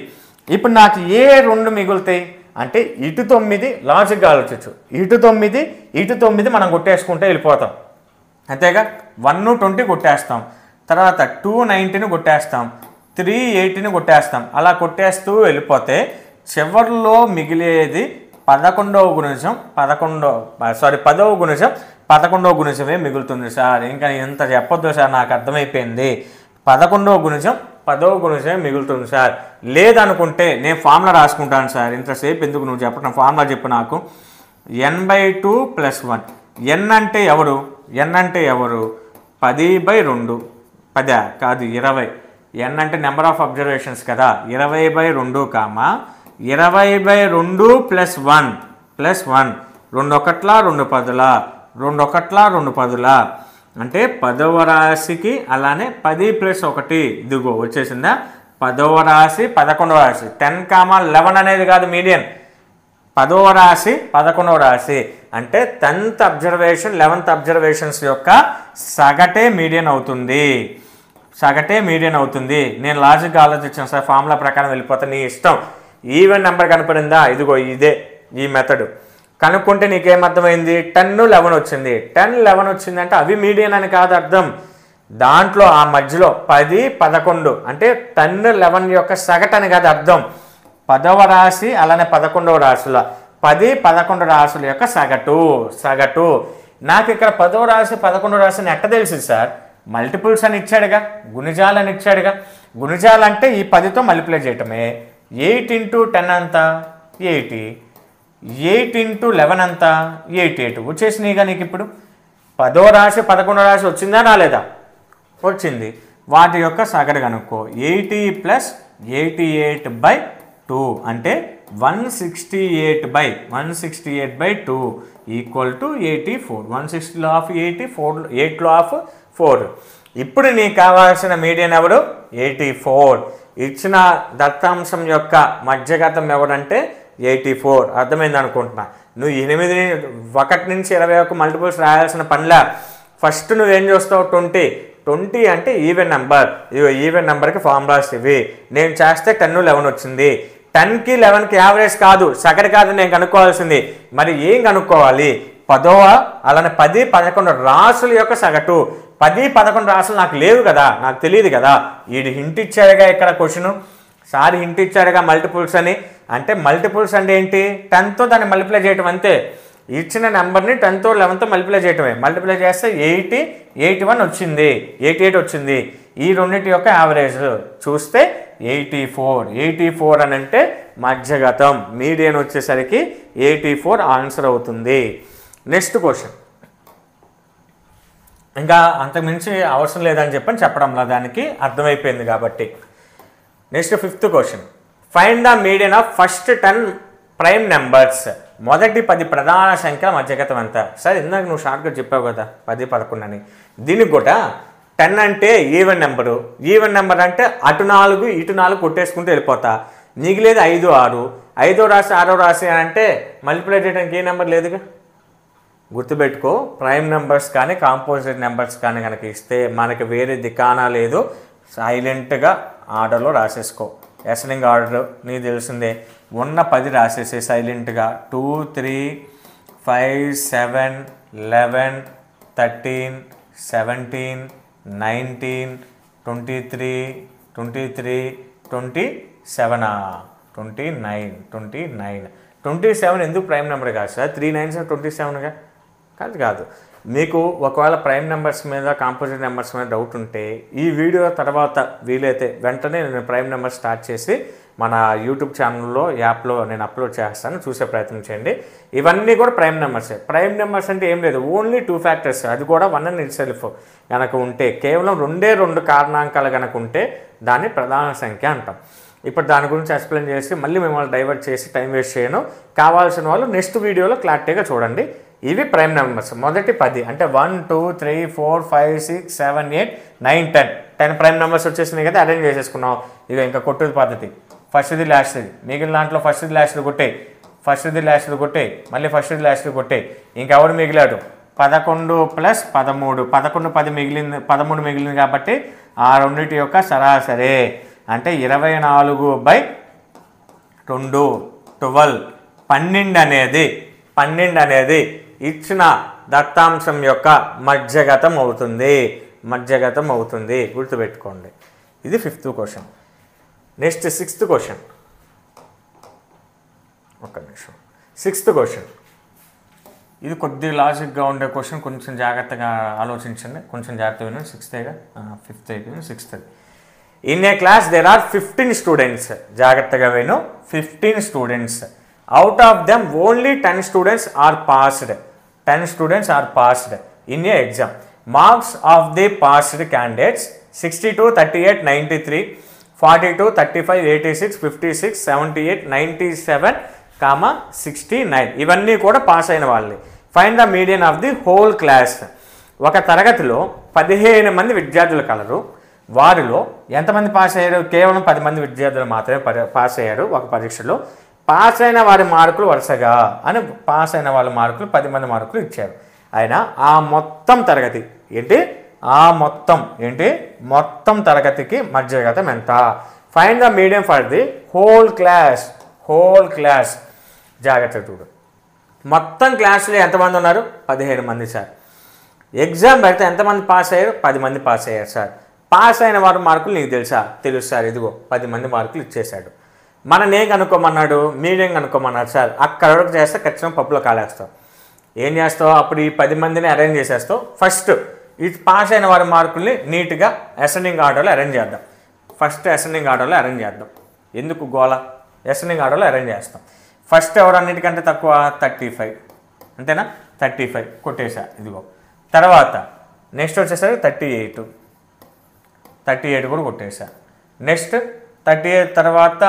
ఇప్పుడు నాకు ఏ 2 మిగులుతాయి అంటే ఇటు 9 లాజిక్గా ఆలోచించు. ఇటు 9 మనం కొట్టేసుకుంటే వెళ్ళిపోతాం. అంతేగా. 1 20 కొట్టేస్తాం, తర్వాత 2 19 కొట్టేస్తాం, 3 18 కొట్టేస్తాం. అలా కొట్టేస్తూ వెళ్ళిపోతే చివరిలో మిగిలేది 10వ గుణిజం 11వ గుణిజమే మిగులుతుంది సార్. ఇంకా ఇంత చెప్పొద్దు సార్, నాకు అర్థమైపోయింది. 11వ గుణిజం 10వ గుణిజమే మిగులుతుంది సార్. లేదనుకుంటే నేను ఫార్ములా రాసుకుంటాను సార్. ఇంతసేపు ఎందుకు నువ్వు చెప్పడం, ఫార్ములా చెప్పు నాకు. n/2 + 1. n అంటే ఎవరు? n అంటే ఎవరు? 10/2. 10 కాదు 20. n అంటే నెంబర్ ఆఫ్ అబ్జర్వేషన్స్ కదా. 20/2 కామా 20/2 + 1 + 1. 2 ఒకట్లా 2 పదుల, 2 ఒకట్లా 2 పదుల అంటే 10వ రాశికి అలానే 10 + 1 ఇదిగో వచ్చేసిందా. 10వ రాశి 11వ రాశి 10,11 అనేది కాదు మీడియన్. 10వ రాశి 11వ రాశి అంటే 10th అబ్జర్వేషన్ 11th అబ్జర్వేషన్స్ యొక్క సగటే మీడియన్ అవుతుంది. సగటే మీడియన్ అవుతుంది. నేను లాజిక్ ఆలోచించాను సార్, ఫార్ములా ప్రకారం వెళ్ళిపోతే నీ ఇష్టం. ఈవెన్ నెంబర్ కనపడిందా, ఇదిగో ఇదే ఈ మెథడ్ కనుక్కుంటే నీకేమర్థమైంది? 10, 11 వచ్చింది. 10, 11 వచ్చిందంటే అవి మీడియన్ అని కాదు అర్థం. దాంట్లో ఆ మధ్యలో 10, 11 అంటే 10, 11 యొక్క సగటు అని కాదు అర్థం. 10వ రాశి అలానే 11వ రాశిలో 10, 11 రాశుల యొక్క సగటు. నాకు ఇక్కడ 10వ రాశి 11వ రాశిని ఎట్ట తెలిసింది సార్? మల్టిపుల్స్ అని ఇచ్చాడుగా, గుణిజాలు అని ఇచ్చాడుగా. గుణిజాలు అంటే ఈ 10తో మల్టిప్లై చేయటమే. 8 × 10 అంతా 80, 8 × 11 అంతా 88 వచ్చేసినాయిగా నీకు. ఇప్పుడు 10వ రాశి 11వ రాశి వచ్చిందా రాలేదా? వచ్చింది. వాటి యొక్క సగటు కనుక్కో. 80 + 88/2 అంటే 168/2 = 84. 160 of 80, 8 of 4. ఇప్పుడు నీకు కావాల్సిన మీడియన్ ఎవరు? 84. ఇచ్చిన దత్తాంశం యొక్క మధ్యగతం ఎవరంటే 84. అర్థమైంది అనుకుంటున్నా. నువ్వు 1 నుంచి 21 మల్టిపుల్స్ రాయాల్సిన పనిలా. ఫస్ట్ నువ్వేం చూస్తావు? 20 అంటే ఈవెన్ నెంబర్. ఈవెన్ నెంబర్కి ఫార్ములాస్ ఇవి. నేను చేస్తే 10, 11 వచ్చింది. 10కి 11కి యావరేజ్ కాదు, సగటు కాదు నేను కనుక్కోవాల్సింది. మరి ఏం కనుక్కోవాలి? 10వ అలానే 10, 11 రాసుల యొక్క సగటు. 10, 11 రాసులు నాకు లేవు కదా, నాకు తెలియదు కదా. వీడు హింట్ ఇచ్చాడుగా ఇక్కడ క్వశ్చను. సార్ హింట్ ఇచ్చాడుగా మల్టిపుల్స్ అని. అంటే మల్టిపుల్స్ అంటే ఏంటి? 10తో దాన్ని మల్టిప్లై చేయటం అంతే. ఇచ్చిన నెంబర్ని 10తో 11తో మల్టిప్లై చేయటమే. మల్టిప్లై చేస్తే 80, 81 వచ్చింది, 88 వచ్చింది. ఈ రెండింటి యొక్క యావరేజ్ చూస్తే 84 అని అంటే మధ్యగతం. మీడియన్ వచ్చేసరికి 84 ఆన్సర్ అవుతుంది. Next question. ఇంకా అంతకుమించి అవసరం లేదని చెప్పడంలా, దానికి అర్థమైపోయింది కాబట్టి. Next 5th question. Find the median of first 10 prime numbers. మొదటి 10 ప్రధాన సంఖ్యల మధ్యగతం ఎంత? సరే ఇందాక నువ్వు షార్ట్గా చెప్పావు కదా 10, 11 అని. దీనికి కూడా 10 అంటే ఈవెన్ నెంబరు. ఈవెన్ నెంబర్ అంటే అటు 4 ఇటు 4 కొట్టేసుకుంటూ వెళ్ళిపోతా. మిగిలేదు 5, 6. 5వ రాశి 6వ రాశి అని అంటే మల్టిప్లై చేయడానికి ఏ నెంబర్ లేదుగా. గుర్తుపెట్టుకో, ప్రైమ్ నెంబర్స్ కానీ కాంపోజిట్ నెంబర్స్ కానీ కనుక ఇస్తే మనకి వేరే దికానా లేదు. సైలెంట్గా ఆర్డర్లో రాసేసుకో. ఎసనింగ్ ఆర్డర్ నీకు తెలిసిందే. ఉన్న 10 రాసేసే సైలెంట్గా. 2, 3, 5, 7, 11, 13, 17, 19, 23, 27, 29. 27 ఎందుకు ప్రైమ్ నెంబర్ కాదు సార్? 3 9s 27గా కాదు. మీకు ఒకవేళ ప్రైమ్ నెంబర్స్ మీద కాంపోజిట్ నెంబర్స్ మీద డౌట్ ఉంటే ఈ వీడియో తర్వాత వీలైతే వెంటనే నేను ప్రైమ్ నెంబర్ స్టార్ట్ చేసి మన యూట్యూబ్ ఛానల్లో యాప్లో నేను అప్లోడ్ చేస్తాను, చూసే ప్రయత్నం చేయండి. ఇవన్నీ కూడా ప్రైమ్ నెంబర్సే. ప్రైమ్ నెంబర్స్ అంటే ఏం లేదు, ఓన్లీ 2 ఫ్యాక్టర్స్. అది కూడా 1 ఇన్ ఇట్ సెల్ఫ్ కనుక ఉంటే, కేవలం 2 కారణాంకాలు కనుక ఉంటే దాన్ని ప్రధాన సంఖ్య అంటాం. ఇప్పుడు దాని గురించి ఎక్స్ప్లెయిన్ చేసి మళ్ళీ మిమ్మల్ని డైవర్ట్ చేసి టైం వేస్ట్ చేయను. కావాల్సిన వాళ్ళు నెక్స్ట్ వీడియోలో క్లారిటీగా చూడండి. ఇవి ప్రైమ్ నెంబర్స్. మొదటి 10 అంటే 1, 2, 3, 4, 5, 6, 7, 8, 9, 10 ప్రైమ్ నెంబర్స్ వచ్చేసినాయి కదా, అరేంజ్ చేసేసుకున్నాం. ఇక ఇంకా కొట్టేది పద్ధతి. ఫస్ట్ది లాస్ట్ది, మిగిలిన దాంట్లో ఫస్ట్ది లాస్ట్ది కొట్టాయి, ఫస్ట్ది లాస్ట్ది కొట్టాయి, మళ్ళీ ఫస్ట్ది లాస్ట్ది కొట్టాయి. ఇంకెవడు మిగిలాడు? 11 + 13. 11, 10 మిగిలింది, 13 మిగిలింది కాబట్టి ఆ రెండింటి యొక్క సరాసరి అంటే 24/2 12. 12 అనేది ఇచ్చిన దత్తాంశం యొక్క మధ్యగతం అవుతుంది. గుర్తుపెట్టుకోండి. ఇది 5th question. Next 6th question. ఒక్క నిమిషం. 6th question. ఇది కొద్దిగా లాజిక్గా ఉండే క్వశ్చన్, కొంచెం జాగ్రత్తగా ఆలోచించండి, కొంచెం జాగ్రత్తగా వినండి. 6th 5th అయిపోయింది, 6th. In a class there are 15 students. జాగ్రత్తగా విను, 15 students. Out of them only 10 students are passed. 10 students are passed in a exam. Marks of the passed candidates 62, 38, 93, 42, 35, 86, 56, 78, 97, 69. ఇవన్నీ కూడా పాస్ అయిన వాళ్ళే. Find the median of the whole class. ఒక తరగతిలో 15 మంది విద్యార్థులు కలరు. వారిలో ఎంతమంది పాస్ అయ్యారు? కేవలం 10 మంది విద్యార్థులు మాత్రమే పాస్ అయ్యారు ఒక పరీక్షలో. పాస్ అయిన వారి మార్కులు వరుసగా అని పాస్ అయిన వాళ్ళ మార్కులు 10 మంది మార్కులు ఇచ్చారు. అయినా ఆ మొత్తం తరగతి మొత్తం తరగతికి మధ్యగతం ఎంత? Find the medium for the whole class. జాగ్రత్తగా చూడు. మొత్తం క్లాసులో ఎంతమంది ఉన్నారు? 15 మంది సార్. ఎగ్జామ్ పెడితే ఎంతమంది పాస్ అయ్యారు? 10 మంది పాస్ అయ్యారు సార్. పాస్ అయిన వారి మార్కులు నీకు తెలుసు సార్. ఇదిగో 10 మంది మార్కులు ఇచ్చేశాడు. మనని ఏం కనుక్కోమన్నాడు? Medium కనుక్కోమన్నాడు sir. అక్కడ వరకు చేస్తే ఖచ్చితంగా పప్పులో కాలేస్తావు. ఏం చేస్తావు? అప్పుడు ఈ 10 మందిని అరేంజ్ చేసేస్తావు. ఫస్ట్ ఈ పాస్ అయిన వారి మార్కుల్ని నీట్గా అసెండింగ్ ఆర్డర్లో అరేంజ్ చేద్దాం. ఫస్ట్ అసెండింగ్ ఆర్డర్లో అరేంజ్ చేద్దాం. ఎందుకు గోళ? అసెండింగ్ ఆర్డర్లో అరేంజ్ చేస్తాం. ఫస్ట్ ఎవరు అన్నిటికంటే తక్కువ? 35. అంతేనా? 35 కొట్టేసా. ఇదిగో తర్వాత నెక్స్ట్ వచ్చేసరికి 38 కూడా కొట్టేసా. నెక్స్ట్ 38 తర్వాత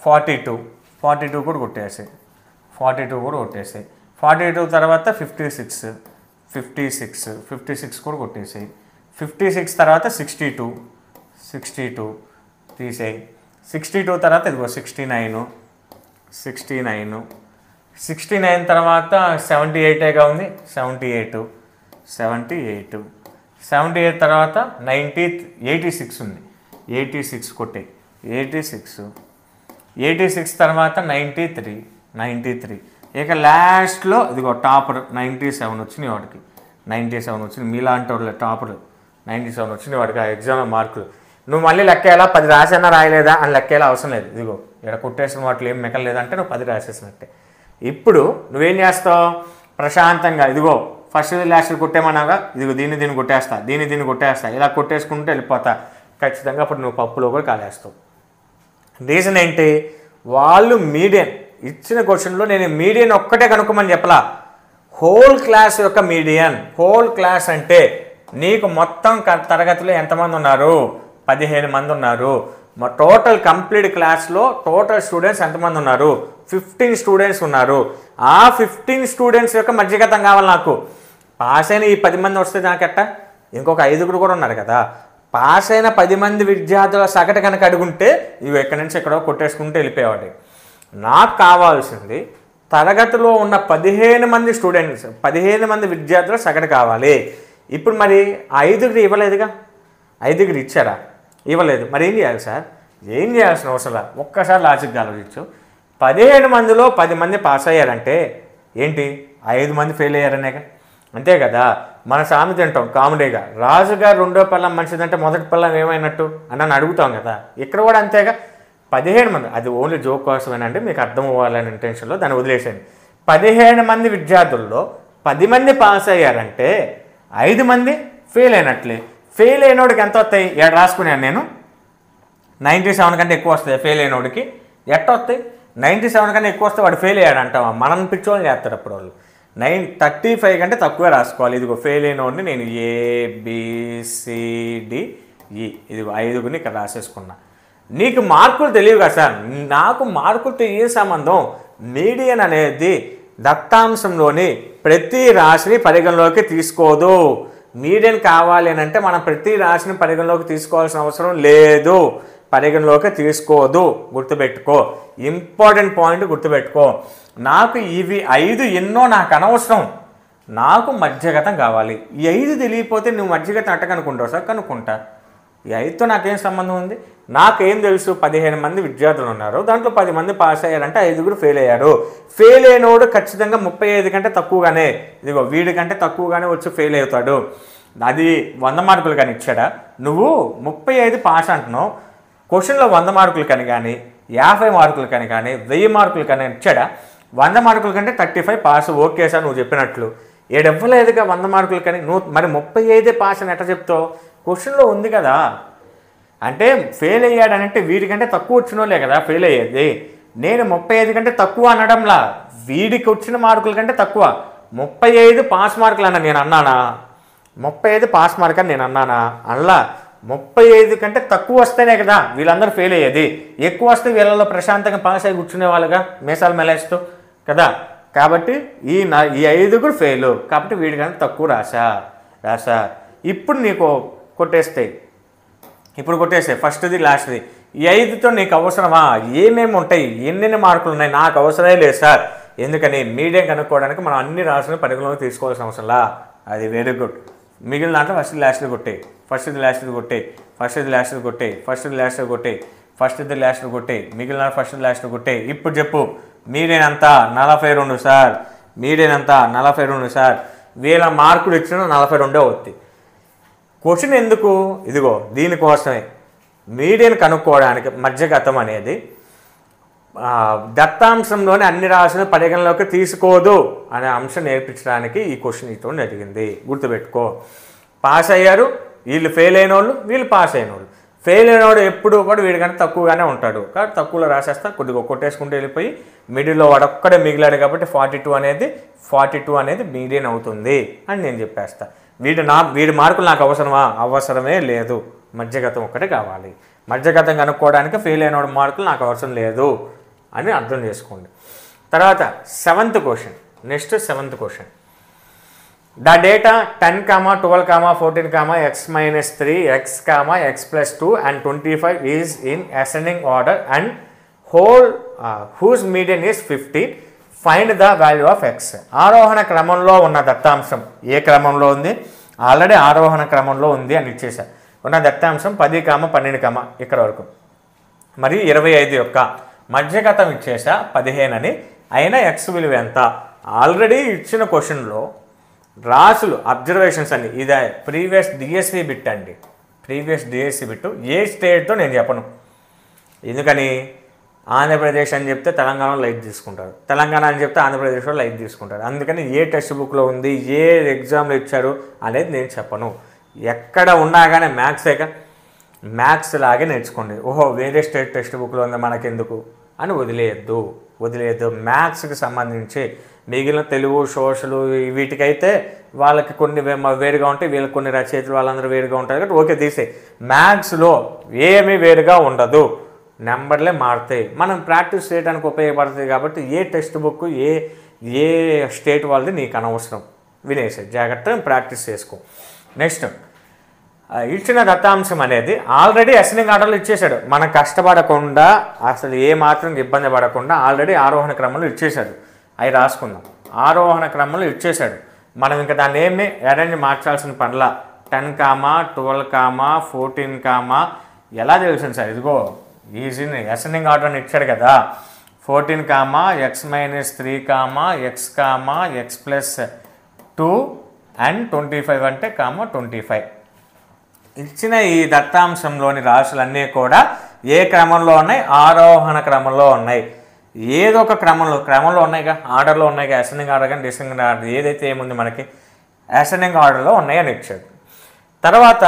42 కూడా కొట్టేసాయి. 42 తర్వాత 56 కూడా కొట్టేసాయి. 56 తర్వాత 62 తీసేయి. 62 తర్వాత ఇదిగో 69 తర్వాత 78గా ఉంది. 78 తర్వాత 86 ఉంది. 86 కొట్టే. 86 తర్వాత 93. ఇక లాస్ట్లో ఇదిగో టాపర్ 97 వచ్చినాయి వాడికి. 97 వచ్చినాయి. మీలాంటి వాళ్ళు టాపర్ 97 వచ్చినాయి వాడికి ఆ ఎగ్జామ్ మార్కులు. నువ్వు మళ్ళీ లెక్కేలా 10 రాసేనా రాయలేదా అని లెక్కేలా అవసరం లేదు. ఇదిగో ఇక్కడ కొట్టేసిన వాటిలో ఏం మిగలలేదంటే నువ్వు 10 రాసేసినట్టే. ఇప్పుడు నువ్వేం చేస్తావు? ప్రశాంతంగా ఇదిగో ఫస్ట్ లాస్ట్ కొట్టేమన్నాగా, ఇదిగో దీన్ని కొట్టేస్తా, ఇలా కొట్టేసుకుంటూ వెళ్ళిపోతా. ఖచ్చితంగా అప్పుడు నువ్వు పప్పులో కూడా కాలేస్తావు. రీజన్ ఏంటి? వాళ్ళు మీడియన్ ఇచ్చిన క్వశ్చన్లో నేను మీడియన్ ఒక్కటే కనుక్కోమని చెప్పలా, హోల్ క్లాస్ యొక్క మీడియన్. హోల్ క్లాస్ అంటే నీకు మొత్తం తరగతిలో ఎంతమంది ఉన్నారు? 15 మంది ఉన్నారు. టోటల్ కంప్లీట్ క్లాస్లో టోటల్ స్టూడెంట్స్ ఎంతమంది ఉన్నారు? 15 స్టూడెంట్స్ ఉన్నారు. ఆ 15 స్టూడెంట్స్ యొక్క మధ్యగతం కావాలి నాకు. పాస్ అయిన ఈ 10 మంది వస్తే నాకెట్ట? ఇంకొక 5 కూడా ఉన్నారు కదా. పాస్ అయిన 10 మంది విద్యార్థుల సగటు కనుక అడుగుంటే ఇవి ఎక్కడి నుంచి ఎక్కడో కొట్టేసుకుంటూ వెళ్ళిపోయేవాడి. నాకు కావాల్సింది తరగతిలో ఉన్న 15 మంది స్టూడెంట్స్, 15 మంది విద్యార్థుల సగటు కావాలి. ఇప్పుడు మరి 5 ఇవ్వలేదుగా. 5 ఇచ్చారా? ఇవ్వలేదు. మరి ఏం చేయాలి సార్? ఏం చేయాల్సిన అవసరం. ఒక్కసారి లాజిక్గా ఆలోచించు. 15 మందిలో 10 మంది పాస్ అయ్యారంటే ఏంటి? 5 మంది ఫెయిల్ అయ్యారనేగా. అంతే కదా. మన సామెత అంటాం కామెడీగా, రాజుగారు రెండో పిల్లం మంచిదంటే మొదటి పిల్లం ఏమైనట్టు అని నన్ను అడుగుతాం కదా. ఇక్కడ కూడా అంతేగా. 15 మంది, అది ఓన్లీ జోక్ కోసమేనండి, మీకు అర్థం అవ్వాలని ఇంటెన్షన్లో దాన్ని వదిలేసేయండి. 15 మంది విద్యార్థుల్లో 10 మంది పాస్ అయ్యారంటే 5 మంది ఫెయిల్ అయినట్లే. ఫెయిల్ అయినోడికి ఎంత వస్తాయి? ఇక్కడ రాసుకున్నాను నేను. 97 కంటే ఎక్కువ వస్తాయి ఫెయిల్ అయినోడికి. ఎట్ట వస్తాయి? 97 కంటే ఎక్కువ వస్తే వాడు ఫెయిల్ అయ్యాడు అంటావా? మనం పిచ్చోళ్ళు చేస్తారు అప్పుడు వాళ్ళు. 35 కంటే తక్కువే రాసుకోవాలి. ఇదిగో ఫెయిల్ అయినోడిని నేను ABCDE ఇదిగో 5 ఇక్కడ రాసేసుకున్నా. నీకు మార్కులు తెలియవు కదా సార్. నాకు మార్కులతో ఏ సంబంధం? మీడియన్ అనేది దత్తాంశంలోని ప్రతి రాశిని పరిగణలోకి తీసుకోదు. మీడియన్ కావాలి అని అంటే మనం ప్రతి రాశిని పరిగణలోకి తీసుకోవాల్సిన అవసరం లేదు. పరిగణలోకి తీసుకోదు. గుర్తుపెట్టుకో. ఇంపార్టెంట్ పాయింట్ గుర్తుపెట్టుకో. నాకు ఇవి 5 ఎన్నో నాకు అనవసరం. నాకు మధ్యగతం కావాలి. ఈ 5 తెలియకపోతే నువ్వు మధ్యగతం అట్ట కనుక్కుంటావు సార్. కనుక్కుంటా. ఈ 5తో నాకేం సంబంధం ఉంది? నాకేం తెలుసు? 15 మంది విద్యార్థులు ఉన్నారు. దాంట్లో 10 మంది పాస్ అయ్యారంటే 5 ఫెయిల్ అయ్యారు. ఫెయిల్ అయినోడు ఖచ్చితంగా 35 కంటే తక్కువగానే, ఇదిగో వీడి కంటే తక్కువగానే వచ్చి ఫెయిల్ అవుతాడు. అది 100 మార్కులు కానీ ఇచ్చాడా? నువ్వు 35 పాస్ అంటున్నావు. క్వశ్చన్లో 100 మార్కులు కానీ 50 మార్కులు కానీ 1000 మార్కులు కానీ ఇచ్చాడా? 100 మార్కుల కంటే 35 పాస్. ఓకే సార్ నువ్వు చెప్పినట్లు. ఏడెవ్వలేదుగా 100 మార్కులు కానీ నువ్వు మరి 35 పాస్ అని ఎట్లా చెప్తావు? క్వశ్చన్లో ఉంది కదా. అంటే ఫెయిల్ అయ్యాడనంటే వీడికంటే తక్కువ వచ్చినోళ్ళే కదా ఫెయిల్ అయ్యేది. నేను 35 కంటే తక్కువ అనడంలా, వీడికి వచ్చిన మార్కుల కంటే తక్కువ. 35 పాస్ మార్కులు అన్న నేను అన్నానా? 35 పాస్ మార్క్ అని నేను అన్నానా? అలా 35 కంటే తక్కువ వస్తేనే కదా వీళ్ళందరూ ఫెయిల్ అయ్యేది. ఎక్కువ వస్తే వీళ్ళలో ప్రశాంతంగా పాస్ అయ్యి కూర్చునే వాళ్ళుగా మీసాలు మెలేస్తూ కదా. కాబట్టి ఈ 5 ఫెయిల్. కాబట్టి వీడికంటే తక్కువ రాసా. ఇప్పుడు నీకు కొట్టేస్తాయి. ఫస్ట్ది లాస్ట్ది. ఈ 5తో నీకు అవసరమా? ఏమేమి ఉంటాయి, ఎన్నెన్ని మార్కులు ఉన్నాయి? నాకు అవసరమే లేదు సార్. ఎందుకని? మీడియం కనుక్కోవడానికి మనం అన్ని రాసుకుని పరిగణలోకి తీసుకోవాల్సిన అవసరంలా. అది వెరీ గుడ్. మిగిలిన దాంట్లో ఫస్ట్ది లాస్ట్ది కొట్టే, ఫస్ట్ది లాస్ట్ది కొట్టే, ఫస్ట్ది లాస్ట్ది కొట్టే, ఫస్ట్ది లాస్ట్ది కొట్టే, ఫస్ట్ది లాస్ట్ది కొట్టే, మిగిలిన ఫస్ట్ది లాస్ట్ది కొట్టే. ఇప్పుడు చెప్పు మీడియం అంతా 42 సార్. మీడియం అంతా 42 సార్. వీళ్ళ మార్కులు ఇచ్చిన 42 అవుతుంది. క్వశ్చన్ ఎందుకు? ఇదిగో దీనికోసమే. మీడియం కనుక్కోవడానికి మధ్యగతం అనేది దత్తాంశంలోని అన్ని రాశులను పరిగణలోకి తీసుకోదు అనే అంశం నేర్పించడానికి ఈ క్వశ్చన్ ఇవ్వడం జరిగింది. గుర్తుపెట్టుకో. పాస్ అయ్యారు వీళ్ళు, ఫెయిల్ అయిన వాళ్ళు వీళ్ళు, పాస్ అయిన వాళ్ళు. ఫెయిల్ అయినవాడు ఎప్పుడు కూడా వీడికంటే తక్కువగానే ఉంటాడు కాబట్టి తక్కువలో రాసేస్తా. కొద్దిగా కొట్టేసుకుంటూ వెళ్ళిపోయి మిడిల్లో వాడొక్కడే మిగిలాడు కాబట్టి 42 అనేది మీడియం అవుతుంది అని నేను చెప్పేస్తా. వీడి మార్కులు నాకు అవసరమా? అవసరమే లేదు. మధ్యగతం ఒక్కటే కావాలి. మధ్యగతం కనుక్కోవడానికి ఫెయిల్ అయిన మార్కులు నాకు అవసరం లేదు అని అర్థం చేసుకోండి. తర్వాత 7th question. Next 7th question. The data 10, 12, 14, x minus 3, x, x plus 2 and 25 is in ascending order and whose median is 15. Find the value of x. ఆరోహణ క్రమంలో ఉన్న దత్తాంశం ఏ క్రమంలో ఉంది? ఆల్రెడీ ఆరోహణ క్రమంలో ఉంది అని ఇచ్చేసా. ఉన్న దత్తాంశం 10, 12 ఇక్కడ వరకు. మరియు 25 యొక్క మధ్యగతం ఇచ్చేసా 15 అని. అయినా ఎక్స్ విలువ ఎంత? ఆల్రెడీ ఇచ్చిన క్వశ్చన్లో రాసులు అబ్జర్వేషన్స్ అని ఇది ప్రీవియస్ డిఎస్సి బిట్ అండి. ప్రీవియస్ డిఎస్సి బిట్ ఏ స్టేట్తో నేను చెప్పను. ఎందుకని? ఆంధ్రప్రదేశ్ అని చెప్తే తెలంగాణలో లైట్ తీసుకుంటారు, తెలంగాణ అని చెప్తే ఆంధ్రప్రదేశ్లో లైట్ తీసుకుంటారు. అందుకని ఏ టెక్స్ట్ బుక్లో ఉంది, ఏ ఎగ్జామ్లో ఇచ్చారు అనేది నేను చెప్పను. ఎక్కడ ఉన్నా కానీ మ్యాథ్స్ లాగే నేర్చుకోండి. ఓహో వేరే స్టేట్ టెక్స్ట్ బుక్లో ఉంది మనకెందుకు అని వదిలేయద్దు. మ్యాథ్స్కి సంబంధించి మిగిలిన తెలుగు, సోషల్ వీటికైతే వాళ్ళకి కొన్ని వేరుగా ఉంటాయి, వీళ్ళకి కొన్ని రచయితలు వాళ్ళందరూ వేరుగా ఉంటారు కాబట్టి ఓకే తీసే. మ్యాథ్స్లో ఏమీ వేరుగా ఉండదు, నెంబర్లే మారుతాయి. మనం ప్రాక్టీస్ చేయడానికి ఉపయోగపడుతుంది కాబట్టి ఏ టెక్స్ట్ బుక్ ఏ స్టేట్ వాళ్ళది నీకు అనవసరం. వినేసే జాగ్రత్తగా ప్రాక్టీస్ చేసుకో. నెక్స్ట్ ఇచ్చిన దత్తాంశం అనేది ఆల్రెడీ అసెండింగ్ ఆర్డర్లో ఇచ్చేశాడు. మనం కష్టపడకుండా అసలు ఏ మాత్రం ఇబ్బంది పడకుండా ఆల్రెడీ ఆరోహణ క్రమంలో ఇచ్చేశాడు. అవి రాసుకుందాం. ఆరోహణ క్రమంలో ఇచ్చేశాడు. మనం ఇంకా దాన్ని ఏమి అరేంజ్ మార్చాల్సిన పనిలా. 10, 12, 14 ఎలా తెలిసింది సార్? ఇదిగో ఈజీని అసెండింగ్ ఆర్డర్ని ఇచ్చాడు కదా. 14, x minus 3, x plus 2 and 25 అంటే 25. ఇచ్చిన ఈ దత్తాంశంలోని రాశులన్నీ కూడా ఏ క్రమంలో ఉన్నాయి? ఆరోహణ క్రమంలో ఉన్నాయి. ఏదో ఒక క్రమంలో ఉన్నాయిగా, ఆర్డర్లో ఉన్నాయిగా. అసెండింగ్ ఆర్డర్ కానీ డిసెండింగ్ ఆర్డర్ ఏదైతే ఏముంది మనకి అసెండింగ్ ఆర్డర్లో ఉన్నాయి అని ఇచ్చాడు. తర్వాత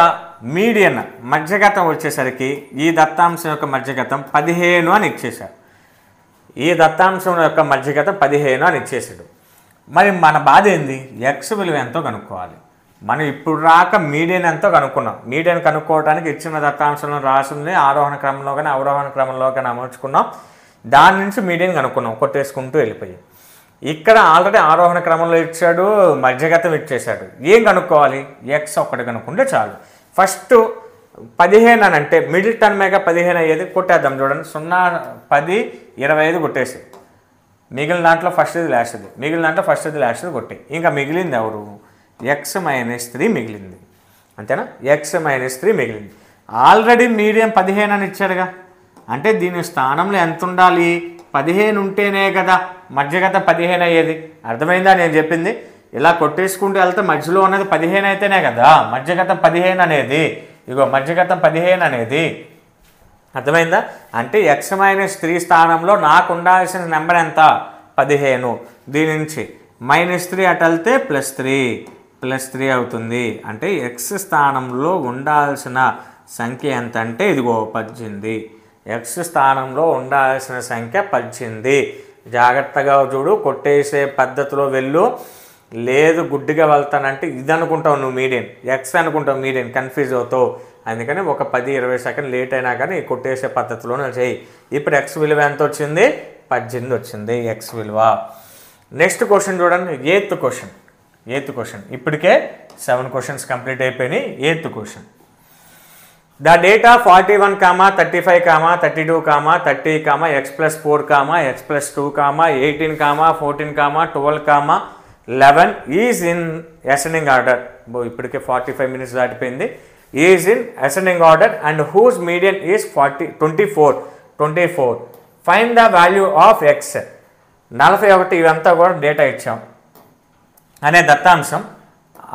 మీడియన్ మధ్యగతం వచ్చేసరికి ఈ దత్తాంశం యొక్క మధ్యగతం 15 అని ఇచ్చేశాడు. ఈ దత్తాంశం యొక్క మధ్యగతం 15 అని ఇచ్చేసాడు. మరి మన బాధ ఏంది? ఎక్స్ విలువ ఎంతో కనుక్కోవాలి. మనం ఇప్పుడు రాక మీడియన్ ఎంతో కనుక్కున్నాం. మీడియన్ కనుక్కోవడానికి ఇచ్చిన దత్తాంశంలో రాసింది ఆరోహణ క్రమంలో కానీ అవరోహణ క్రమంలో కానీ అమర్చుకున్నాం. దాని నుంచి మీడియన్ కనుక్కున్నాం, కొట్టేసుకుంటూ వెళ్ళిపోయి. ఇక్కడ ఆల్రెడీ ఆరోహణ క్రమంలో ఇచ్చాడు, మధ్యగతం ఇచ్చేశాడు. ఏం కనుక్కోవాలి? ఎక్స్ ఒక్కటి కనుక్కుంటే చాలు. ఫస్ట్ 15 అని అంటే మిడిల్ టర్మ్ మేగా 15 అయ్యేది. కొట్టేద్దాం చూడండి. 0, 10, 25 కొట్టేసి మిగిలిన దాంట్లో ఫస్ట్ది లాస్ట్ది కొట్టే. ఇంకా మిగిలింది ఎవరు? x - 3 మిగిలింది. అంతేనా? x - 3 మిగిలింది. ఆల్రెడీ మీడియం 15 అని ఇచ్చాడుగా. అంటే దీని స్థానంలో ఎంత ఉండాలి? 15 ఉంటేనే కదా మధ్యగతం 15 అయ్యేది. అర్థమైందా నేను చెప్పింది? ఇలా కొట్టేసుకుంటూ వెళ్తే మధ్యలో ఉన్నది 15 అయితేనే కదా మధ్యగతం 15 అనేది. ఇగో మధ్యగతం 15 అనేది. అర్థమైందా? అంటే x - 3 స్థానంలో నాకు ఉండాల్సిన నెంబర్ ఎంత? 15. దీని నుంచి -3 అటు వెళ్తే +3 అవుతుంది. అంటే ఎక్స్ స్థానంలో ఉండాల్సిన సంఖ్య ఎంత అంటే ఇదిగో 18. ఎక్స్ స్థానంలో ఉండాల్సిన సంఖ్య 18. జాగ్రత్తగా చూడు, కొట్టేసే పద్ధతిలో వెళ్ళు. లేదు గుడ్డిగా వెళ్తానంటే ఇది అనుకుంటావు నువ్వు మీడియన్, ఎక్స్ అనుకుంటావు మీడియన్, కన్ఫ్యూజ్ అవుతావు. అందుకని ఒక 10-20 సెకండ్ లేట్ అయినా కానీ కొట్టేసే పద్ధతిలోనే చేయి. ఇప్పుడు ఎక్స్ విలువ ఎంత వచ్చింది? 18 వచ్చింది ఎక్స్ విలువ. నెక్స్ట్ క్వశ్చన్ చూడండి, ఎయిత్ క్వశ్చన్. ఇప్పటికే 7 క్వశ్చన్స్ కంప్లీట్ అయిపోయినాయి. Eighth question, the data 41, 35, 32, 30, x+4, x+2, 18, 14, 12, 11 is in ascending order. ఇప్పటికే 45 మినిట్స్ దాటిపోయింది. Is in ascending order and whose median is 24. Find the value of x. 41 ఇవంతా కూడా డేటా ఇచ్చాం అనే దత్తాంశం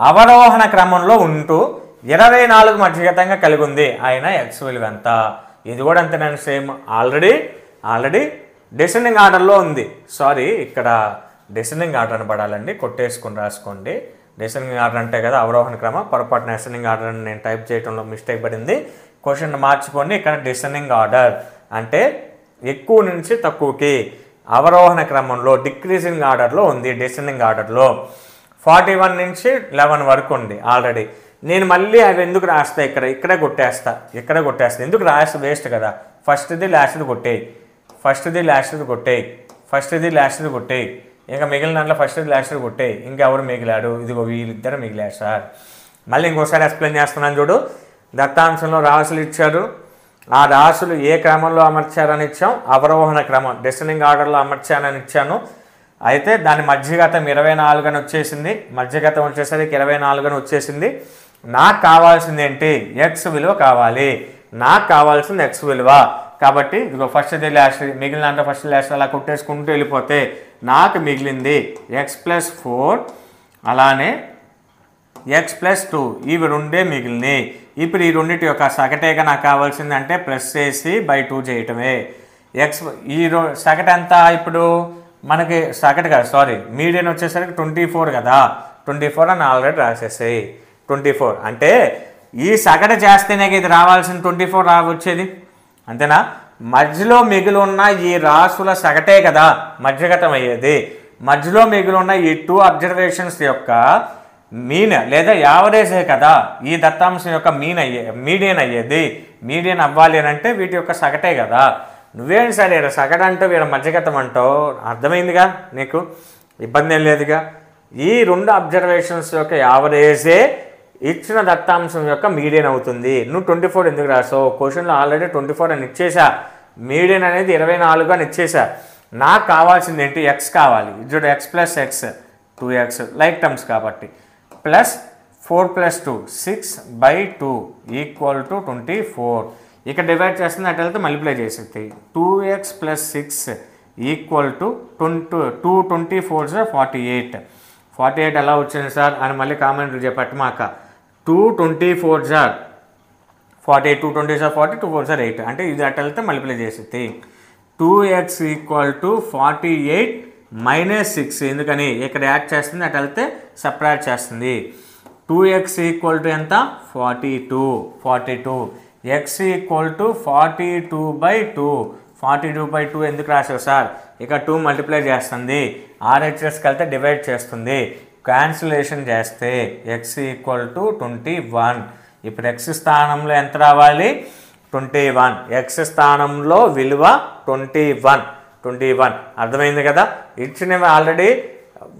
అవరోహణ క్రమంలో ఉంటూ 24 మధ్యగతంగా కలిగి ఉంది. ఆయన ఎక్స్ విలువ ఎంత? ఇది కూడా అంతేనండి, సేమ్. ఆల్రెడీ డిసెండింగ్ ఆర్డర్లో ఉంది. సారీ, ఇక్కడ డిసెండింగ్ ఆర్డర్ అని పడాలండి, కొట్టేసుకుని రాసుకోండి. డిసెండింగ్ ఆర్డర్ అంటే కదా అవరోహణ క్రమం, పొరపాటున అసెండింగ్ ఆర్డర్ అని నేను టైప్ చేయడంలో మిస్టేక్ పడింది. క్వశ్చన్ మార్చుకోండి. ఇక్కడ డిసెండింగ్ ఆర్డర్ అంటే ఎక్కువ నుంచి తక్కువకి అవరోహణ క్రమంలో డిక్రీజింగ్ ఆర్డర్లో ఉంది. డిసెండింగ్ ఆర్డర్లో 41 నుంచి 11 వరకు ఉంది ఆల్రెడీ. నేను మళ్ళీ అవి ఎందుకు రాస్తా? ఇక్కడే కొట్టేస్తా. ఎందుకు రాసి వేస్ట్ కదా. ఫస్ట్ది లాస్ట్ది కొట్టేయి. ఇంకా మిగిలిన దాంట్లో ఫస్ట్ది లాస్ట్ది కొట్టేయి. ఇంకెవరు మిగిలాడు? ఇదిగో వీళ్ళిద్దరు మిగిలారు సార్. మళ్ళీ ఇంకోసారి ఎక్స్ప్లెయిన్ చేస్తున్నాను చూడు. దత్తాంశంలో రాసులు ఇచ్చారు. ఆ రాసులు ఏ క్రమంలో అమర్చారని ఇచ్చాం? అవరోహణ క్రమం, డిసెండింగ్ ఆర్డర్లో అమర్చానని ఇచ్చాను. అయితే దాని మధ్యగతం 24 అని వచ్చేసింది. మధ్యగతం వచ్చేసరికి 24 అని వచ్చేసింది. నాకు కావాల్సింది ఏంటి? ఎక్స్ విలువ కావాలి. నాకు కావాల్సింది ఎక్స్ విలువ. కాబట్టి ఇదిగో ఫస్ట్ది లాస్ట్, మిగిలిన అంటే ఫస్ట్ లాస్ట్ అలా కొట్టేసుకుంటూ వెళ్ళిపోతే నాకు మిగిలింది x+4 అలానే x+2. ఇవి రెండే మిగిలినాయి. ఇప్పుడు ఈ రెండింటి యొక్క సగటేగా నాకు కావాల్సింది అంటే ప్లస్ చేసి /2 చేయటమే. సగటు ఎంత? ఇప్పుడు మనకి సగటు కదా, సారీ మీడియన్ వచ్చేసరికి 24 కదా. 24 అని ఆల్రెడీ రాసేసాయి. 24 అంటే ఈ సగటు చేస్తేనే ఇది రావాల్సిన 24 వచ్చేది, అంతేనా? మధ్యలో మిగిలి ఉన్న ఈ రాసుల సగటే కదా మధ్యగతం అయ్యేది. మధ్యలో మిగిలి ఉన్న ఈ 2 అబ్జర్వేషన్స్ యొక్క మీన్ లేదా యావరేజే కదా ఈ దత్తాంశం యొక్క మీడియన్ అయ్యేది. మీడియన్ అవ్వాలి అని అంటే వీటి యొక్క సగటే కదా. నువ్వేం సరే సగటు అంటే వీళ్ళ మధ్యగతం అంటావు. అర్థమైందిగా నీకు? ఇబ్బంది ఏం లేదుగా. ఈ 2 అబ్జర్వేషన్స్ యొక్క యావరేజే ఇచ్చిన దత్తాంశం యొక్క మీడియన్ అవుతుంది. నువ్వు 24 ఎందుకు రాసావు? క్వశ్చన్లో ఆల్రెడీ 24 అని ఇచ్చేసా. మీడియన్ అనేది 24 అని ఇచ్చేసా. నాకు కావాల్సింది ఏంటి? ఎక్స్ కావాలి. ఇది x+x 2x లైక్ టర్మ్స్ కాబట్టి ప్లస్ 4+2 6/2 = 24. ఇక్కడ డివైడ్ చేస్తుంది అటు వెళ్తే మల్టిప్లై చేసేది. 2x + 6 = 2 24 48. 48 ఎలా వచ్చింది సార్ అని మళ్ళీ కామెంట్లు చెప్పట్టమాక. 2 24 48, 2 20 40, 2 4 8 అంటే ఇది అటు వెళ్తే మల్టిప్లై చేసేది. 2x = 48 - 6 ఎందుకని ఇక్కడ యాడ్ చేస్తుంది, అటు వెళ్తే సపరేట్ చేస్తుంది. 2x = ఎంత? 42. x = 42/2. 42/2 ఎందుకు రాసావు సార్? ఇక 2 మల్టిప్లై చేస్తుంది, RHSకి వెళ్తే డివైడ్ చేస్తుంది, క్యాన్సిలేషన్ చేస్తే x = 21. ఇప్పుడు x స్థానంలో ఎంత రావాలి? 21. x స్థానంలో విలువ 21. అర్థమైంది కదా? ఇచ్చినవి ఆల్రెడీ.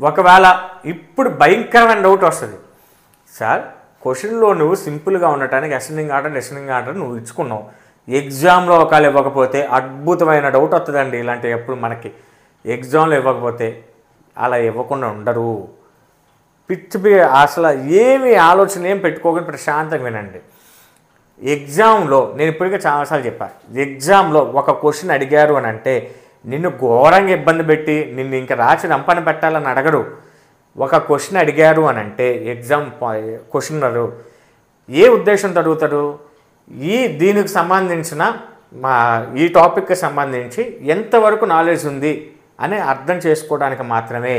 ఒకవేళ ఇప్పుడు భయంకరమైన డౌట్ వస్తుంది, సార్ క్వశ్చన్లో నువ్వు సింపుల్గా ఉండటానికి అసెండింగ్ ఆర్డర్ నువ్వు ఇచ్చుకున్నావు, ఎగ్జామ్లో ఒకవేళ ఇవ్వకపోతే అద్భుతమైన డౌట్ వస్తుందండి. ఇలాంటివి ఎప్పుడు మనకి ఎగ్జామ్లో ఇవ్వకపోతే అలా ఇవ్వకుండా ఉండరు. అసలు ఏమి ఆలోచన ఏం పెట్టుకోకుండా ప్రశాంతంగా వినండి. ఎగ్జామ్లో నేను ఇప్పటికే చాలాసార్లు చెప్పాను, ఎగ్జామ్లో ఒక క్వశ్చన్ అడిగారు అని అంటే నిన్ను ఘోరంగా ఇబ్బంది పెట్టి నిన్ను ఇంకా రాసి రంపని పెట్టాలని అడగరు. ఒక క్వశ్చన్ అడిగారు అని అంటే ఎగ్జామ్ క్వశ్చనరు ఏ ఉద్దేశంతో అడుగుతారు? దీనికి సంబంధించిన ఈ టాపిక్కి సంబంధించి ఎంతవరకు నాలెడ్జ్ ఉంది అని అర్థం చేసుకోవడానికి మాత్రమే.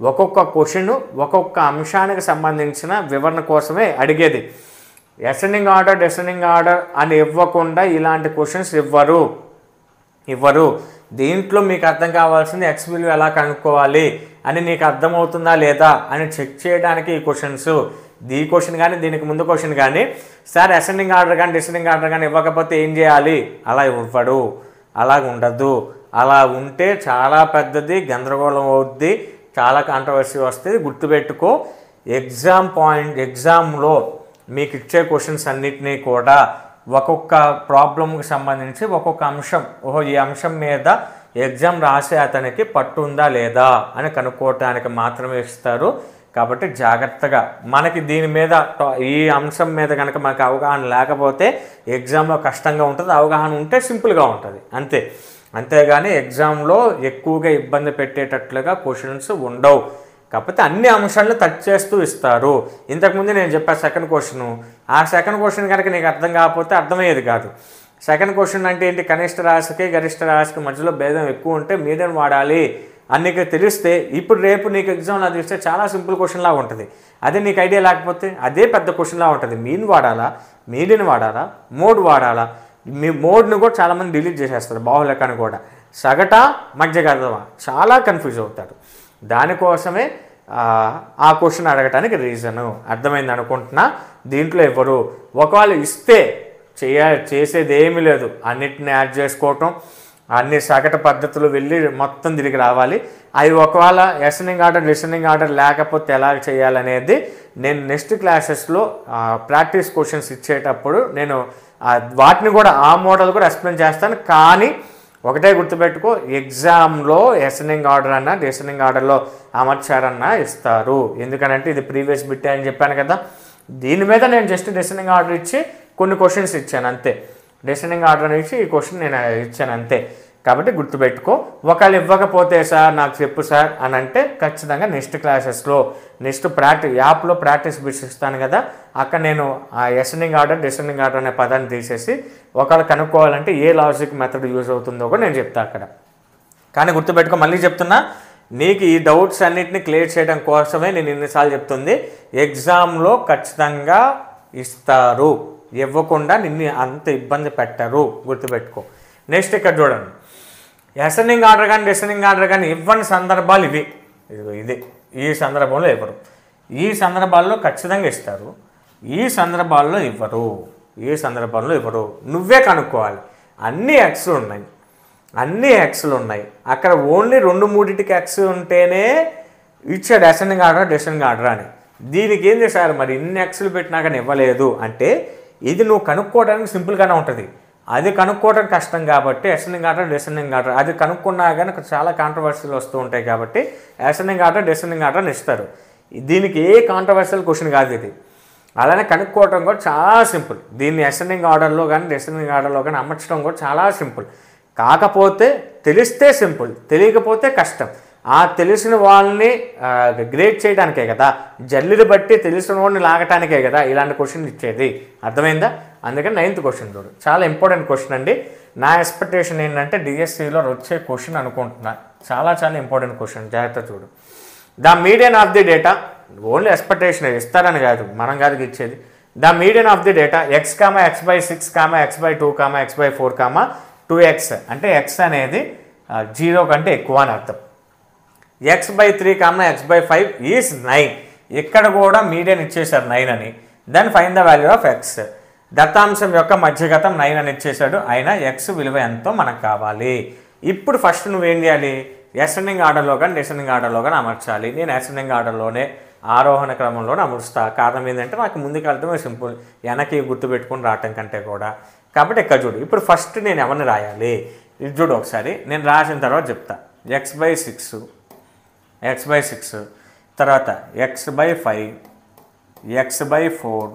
ఒక్కొక్క క్వశ్చన్ ఒక్కొక్క అంశానికి సంబంధించిన వివరణ కోసమే అడిగేది. అసెండింగ్ ఆర్డర్ డిసెండింగ్ ఆర్డర్ అని ఇవ్వకుండా ఇలాంటి క్వశ్చన్స్ ఇవ్వరు. దీంట్లో మీకు అర్థం కావాల్సింది ఎక్స్ విలువ ఎలా కనుక్కోవాలి అని నీకు అర్థమవుతుందా లేదా అని చెక్ చేయడానికి ఈ క్వశ్చన్స్. ఈ క్వశ్చన్ కానీ దీనికి ముందు క్వశ్చన్ కానీ సార్ అసెండింగ్ ఆర్డర్ కానీ డిసెండింగ్ ఆర్డర్ కానీ ఇవ్వకపోతే ఏం చేయాలి, అలా ఇవ్వడు, అలా ఉండదు. అలా ఉంటే చాలా పెద్దది గందరగోళం అవుద్ది, చాలా కాంట్రవర్సీ వస్తుంది. గుర్తుపెట్టుకో, ఎగ్జామ్లో మీకు ఇచ్చే క్వశ్చన్స్ అన్నిటినీ కూడా ఒక్కొక్క ప్రాబ్లంకి సంబంధించి ఒక్కొక్క అంశం, ఈ అంశం మీద ఎగ్జామ్ రాసే అతనికి పట్టు ఉందా లేదా అని కనుక్కోవటానికి మాత్రమే ఇస్తారు. కాబట్టి జాగ్రత్తగా మనకి దీని మీద ఈ అంశం మీద కనుక మనకు అవగాహన లేకపోతే ఎగ్జామ్లో కష్టంగా ఉంటుంది, అవగాహన ఉంటే సింపుల్గా ఉంటుంది అంతే. అంతేగాని ఎగ్జామ్లో ఎక్కువగా ఇబ్బంది పెట్టేటట్లుగా క్వశ్చన్స్ ఉండవు. కాకపోతే అన్ని అంశాలను టచ్ చేస్తూ ఇస్తారు. ఇంతకుముందు నేను చెప్పా సెకండ్ క్వశ్చను, ఆ సెకండ్ క్వశ్చన్ కనుక నీకు అర్థం కాకపోతే అర్థమయ్యేది కాదు. సెకండ్ క్వశ్చన్ అంటే ఏంటి, కనిష్ట రాశికి గరిష్ట రాశికి మధ్యలో భేదం ఎక్కువ ఉంటే మీడియన్ వాడాలి అని నీకు తెలిస్తే ఇప్పుడు రేపు నీకు ఎగ్జామ్లో అది ఇస్తే చాలా సింపుల్ క్వశ్చన్లా ఉంటుంది. అదే నీకు ఐడియా లేకపోతే అదే పెద్ద క్వశ్చన్లా ఉంటుంది. మీన్ వాడాలా, మీడియన్ వాడాలా, మోడ్ వాడాలా, మీ మోడ్ను కూడా చాలామంది డిలీట్ చేసేస్తారు, బాహులకాన్ని కూడా. సగటా మధ్యగతమా చాలా కన్ఫ్యూజ్ అవుతారు. దానికోసమే ఆ క్వశ్చన్ అడగటానికి రీజను. అర్థమైంది అనుకుంటున్నా. దీంట్లో ఎవరు ఒకవేళ ఇస్తే చేసేది ఏమీ లేదు, అన్నిటిని యాడ్ చేసుకోవటం, అన్ని సగటు పద్ధతులు వెళ్ళి మొత్తం తిరిగి రావాలి. అవి ఒకవేళ అసెండింగ్ ఆర్డర్ డిసెండింగ్ ఆర్డర్ లేకపోతే ఎలా చేయాలనేది నేను నెక్స్ట్ క్లాసెస్లో ప్రాక్టీస్ క్వశ్చన్స్ ఇచ్చేటప్పుడు నేను వాటిని కూడా ఆ మోడల్ కూడా ఎక్స్ప్లెయిన్ చేస్తాను. కానీ ఒకటే గుర్తుపెట్టుకో, ఎగ్జామ్లో అసెండింగ్ ఆర్డర్ అన్నా డిసెండింగ్ ఆర్డర్లో అమర్చారన్నా ఇస్తారు. ఎందుకనంటే ఇది ప్రీవియస్ బిట్ అని చెప్పాను కదా, దీని మీద నేను జస్ట్ డిసెండింగ్ ఆర్డర్ ఇచ్చి కొన్ని క్వశ్చన్స్ ఇచ్చాను అంతే. డిసెండింగ్ ఆర్డర్ ఇచ్చి ఈ క్వశ్చన్ నేను ఇచ్చాను అంతే. కాబట్టి గుర్తుపెట్టుకో, ఒకవేళ ఇవ్వకపోతే సార్ నాకు చెప్పు సార్ అని అంటే ఖచ్చితంగా నెక్స్ట్ క్లాసెస్లో నెక్స్ట్ యాప్లో ప్రాక్టీస్ బిట్స్ ఇస్తాను కదా, అక్కడ నేను ఆ అసెండింగ్ ఆర్డర్ డిసెండింగ్ ఆర్డర్ అనే పదాన్ని తీసేసి ఒకవేళ కనుక్కోవాలంటే ఏ లాజిక్ మెథడ్ యూజ్ అవుతుందో కూడా నేను చెప్తాను అక్కడ. కానీ గుర్తుపెట్టుకో, మళ్ళీ చెప్తున్నా, నీకు ఈ డౌట్స్ అన్నిటిని క్లియర్ చేయడం కోసమే నేను ఇన్నిసార్లు చెప్తుంది. ఎగ్జామ్లో ఖచ్చితంగా ఇస్తారు, ఇవ్వకుండా నిన్ను అంత ఇబ్బంది పెట్టరు, గుర్తుపెట్టుకో. నెక్స్ట్ ఇక్కడ చూడండి, అసెండింగ్ ఆర్డర్ కానీ డిసెండింగ్ ఆర్డర్ కానీ ఇవ్వని సందర్భాలు ఇవి. ఇది ఈ సందర్భంలో ఇవ్వరు, ఈ సందర్భాల్లో ఖచ్చితంగా ఇస్తారు, ఈ సందర్భాల్లో ఇవ్వరు. నువ్వే కనుక్కోవాలి. అన్ని ఎక్స్లు ఉన్నాయి అక్కడ. ఓన్లీ 2-3టికి ఎక్స్ ఉంటేనే ఇచ్చాడు అసెండింగ్ ఆర్డర్ డిసెండింగ్ ఆర్డర్ అని. దీనికి ఏం చేశారు మరి, ఇన్ని ఎక్స్లు పెట్టినా కానీ ఇవ్వలేదు అంటే ఇది నువ్వు కనుక్కోవడానికి సింపుల్గానే ఉంటుంది, అది కనుక్కోవడం కష్టం కాబట్టి అసెండింగ్ ఆర్డర్ డిసెండింగ్ ఆర్డర్ అది కనుక్కున్నా కానీ చాలా కాంట్రవర్సీలు వస్తూ ఉంటాయి కాబట్టి అసెండింగ్ ఆర్డర్ డిసెండింగ్ ఆర్డర్ని ఇస్తారు. దీనికి ఏ కాంట్రవర్షియల్ క్వశ్చన్ కాదు ఇది. అలానే కనుక్కోవడం కూడా చాలా సింపుల్. దీన్ని అసెండింగ్ ఆర్డర్లో కానీ డిసెండింగ్ ఆర్డర్లో కానీ అమర్చడం కూడా చాలా సింపుల్. కాకపోతే తెలిస్తే సింపుల్, తెలియకపోతే కష్టం. ఆ తెలిసిన వాళ్ళని గ్రేడ్ చేయడానికే కదా, జల్లిని బట్టి తెలిసిన వాళ్ళని లాగటానికే కదా ఇలాంటి క్వశ్చన్ ఇచ్చేది. అర్థమైందా? అందుకని 9th క్వశ్చన్ చూడు, చాలా ఇంపార్టెంట్ క్వశ్చన్ అండి. నా ఎక్స్పెక్టేషన్ ఏంటంటే డిఎస్సిలో వచ్చే క్వశ్చన్ అనుకుంటున్నా, చాలా ఇంపార్టెంట్ క్వశ్చన్. జాగ్రత్త చూడు. The median of the data, only expectation ఇస్తారని కాదు, మనం కాదు ఇచ్చేది. The median of the data x(x/6, x/2, x/4, 2x అంటే x అనేది 0 కంటే ఎక్కువ అని అర్థం. x/3, x/5 is 9. ఇక్కడ కూడా మీడియన్ ఇచ్చేసారు 9 అని. Then find the value of x. దత్తాంశం యొక్క మధ్యగతం 9 అని ఇచ్చేసాడు. అయినా x విలువ ఎంతో మనకు కావాలి. ఇప్పుడు ఫస్ట్ నువ్వేం చేయాలి, అసెండింగ్ ఆర్డర్లో కానీ డిసెండింగ్ ఆర్డర్లో కానీ అమర్చాలి. నేను అసెండింగ్ ఆర్డర్లోనే ఆరోహణ క్రమంలోనే అమరుస్తా. కారణం ఏంటంటే నాకు ముందుకు వెళ్ళటమే సింపుల్, వెనక్కి గుర్తుపెట్టుకుని రావటం కంటే కూడా. కాబట్టి ఇక్కడ చూడు, ఇప్పుడు ఫస్ట్ నేను ఎవరిని రాయాలి ఇది చూడు ఒకసారి. నేను రాసిన తర్వాత చెప్తా. x/6, తర్వాత x/5, x/4,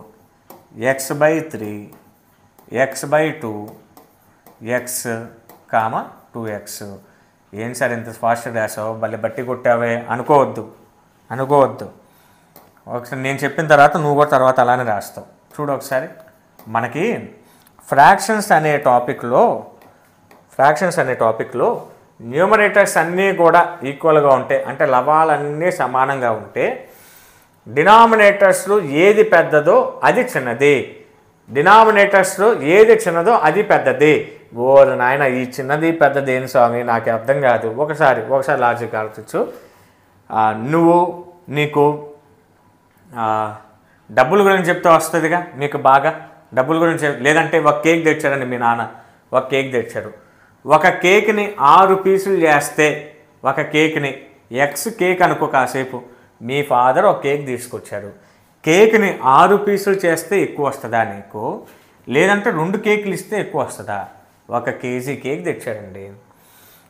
x/3, x/2, x, 2x. ఏం సార్ ఇంత ఫాస్ట్గా రాసావు, మళ్ళీ బట్టి కొట్టావే అనుకోవద్దు. ఒకసారి నేను చెప్పిన తర్వాత నువ్వు కూడా తర్వాత అలానే రాస్తావు. చూడు ఒకసారి, మనకి ఫ్రాక్షన్స్ అనే టాపిక్లో న్యూమరేటర్స్ అన్నీ కూడా ఈక్వల్గా ఉంటే, అంటే లవాలన్నీ సమానంగా ఉంటే, డినామినేటర్స్లో ఏది పెద్దదో అది చిన్నది, డినామినేటర్స్లో ఏది చిన్నదో అది పెద్దది. ఓరు నాయన, ఈ చిన్నది పెద్దది ఏంటి స్వామి, నాకు అర్థం కాదు. ఒకసారి లాజిక్ ఆలోచించు. నీకు డబ్బుల గురించి చెప్తే వస్తుందిగా మీకు బాగా. డబ్బుల గురించి లేదంటే ఒక కేక్ తెచ్చాడండి మీ నాన్న, ఒక కేక్ తెచ్చాడు. ఒక కేక్ని 6 పీసులు చేస్తే, ఒక కేక్ని ఎక్స్ కేక్ అనుకో కాసేపు, మీ ఫాదర్ ఒక కేక్ తీసుకొచ్చాడు. కేక్ని 6 పీసులు చేస్తే ఎక్కువ వస్తుందా నీకు, లేదంటే 2 కేకులు ఇస్తే ఎక్కువ వస్తుందా? 1 కేజీ కేక్ తెచ్చాడండి.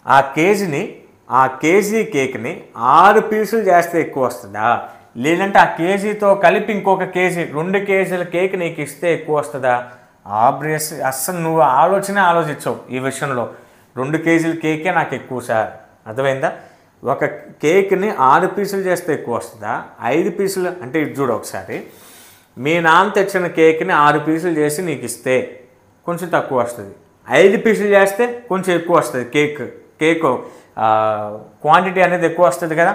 ఆ కేజీ కేక్ని 6 పీసులు చేస్తే ఎక్కువ వస్తుందా, లేదంటే ఆ కేజీతో కలిపి ఇంకొక కేజీ 2 కేజీల కేక్ నీకు ఇస్తే ఎక్కువ వస్తుందా? ఆబ్వియస్, అస్సలు నువ్వు ఆలోచించవు ఈ విషయంలో. 2 కేజీల కేకే నాకు ఎక్కువ సార్. అర్థమైందా? ఒక కేక్ని 6 పీసులు చేస్తే ఎక్కువ వస్తుందా, 5 పీసులు అంటే ఇది చూడు ఒకసారి. మీ నాన్న తెచ్చిన కేక్ని 6 పీసులు చేసి నీకు ఇస్తే కొంచెం తక్కువ వస్తుంది, 5 పీసులు చేస్తే కొంచెం ఎక్కువ వస్తుంది. కేక్ క్వాంటిటీ అనేది ఎక్కువ వస్తుంది కదా.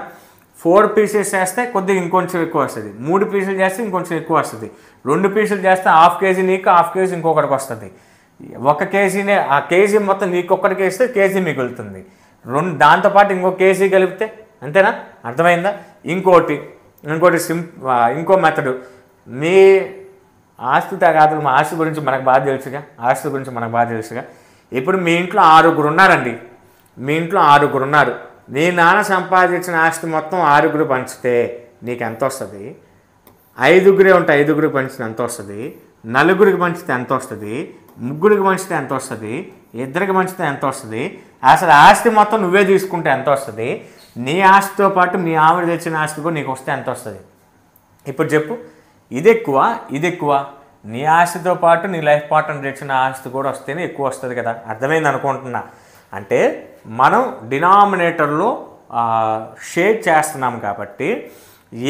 4 పీసెస్ చేస్తే కొద్దిగా ఇంకొంచెం ఎక్కువ వస్తుంది, 3 పీసులు చేస్తే ఇంకొంచెం ఎక్కువ వస్తుంది, 2 పీసులు చేస్తే 1/2 కేజీ నీకు, 1/2 కేజీ ఇంకొకటికి వస్తుంది. 1 కేజీనే ఆ కేజీ మొత్తం నీకు ఒక్కడికి వేస్తే కేజీ మిగులుతుంది. దాంతోపాటు ఇంకో కేజీ కలిపితే అంతేనా? అర్థమైందా? ఇంకోటి ఇంకో మెథడు, మీ ఆస్తి తగాదులు, మా ఆస్తి గురించి మనకు బాగా తెలుసుగా. ఇప్పుడు మీ ఇంట్లో 6 ఉన్నారండి. నీ నాన్న సంపాదించిన ఆస్తి మొత్తం 6 పంచితే నీకు ఎంత వస్తుంది? 5 ఉంటే 5 పంచితే ఎంత వస్తుంది? 4 పంచితే ఎంత వస్తుంది? 3 పంచితే ఎంత వస్తుంది? 2 పంచితే ఎంత వస్తుంది? అసలు ఆస్తి మొత్తం నువ్వే తీసుకుంటే ఎంత వస్తుంది? నీ ఆస్తితో పాటు మీ ఆవిడ తెచ్చిన ఆస్తి కూడా నీకు వస్తే ఎంత వస్తుంది? ఇప్పుడు చెప్పు, ఇది ఎక్కువ? నీ ఆస్తితో పాటు నీ లైఫ్ పార్ట్నర్ తెచ్చిన ఆస్తి కూడా వస్తేనే ఎక్కువ వస్తుంది కదా. అర్థమైంది అనుకుంటున్నా. అంటే మనం డినామినేటర్లో షేర్ చేస్తున్నాం కాబట్టి,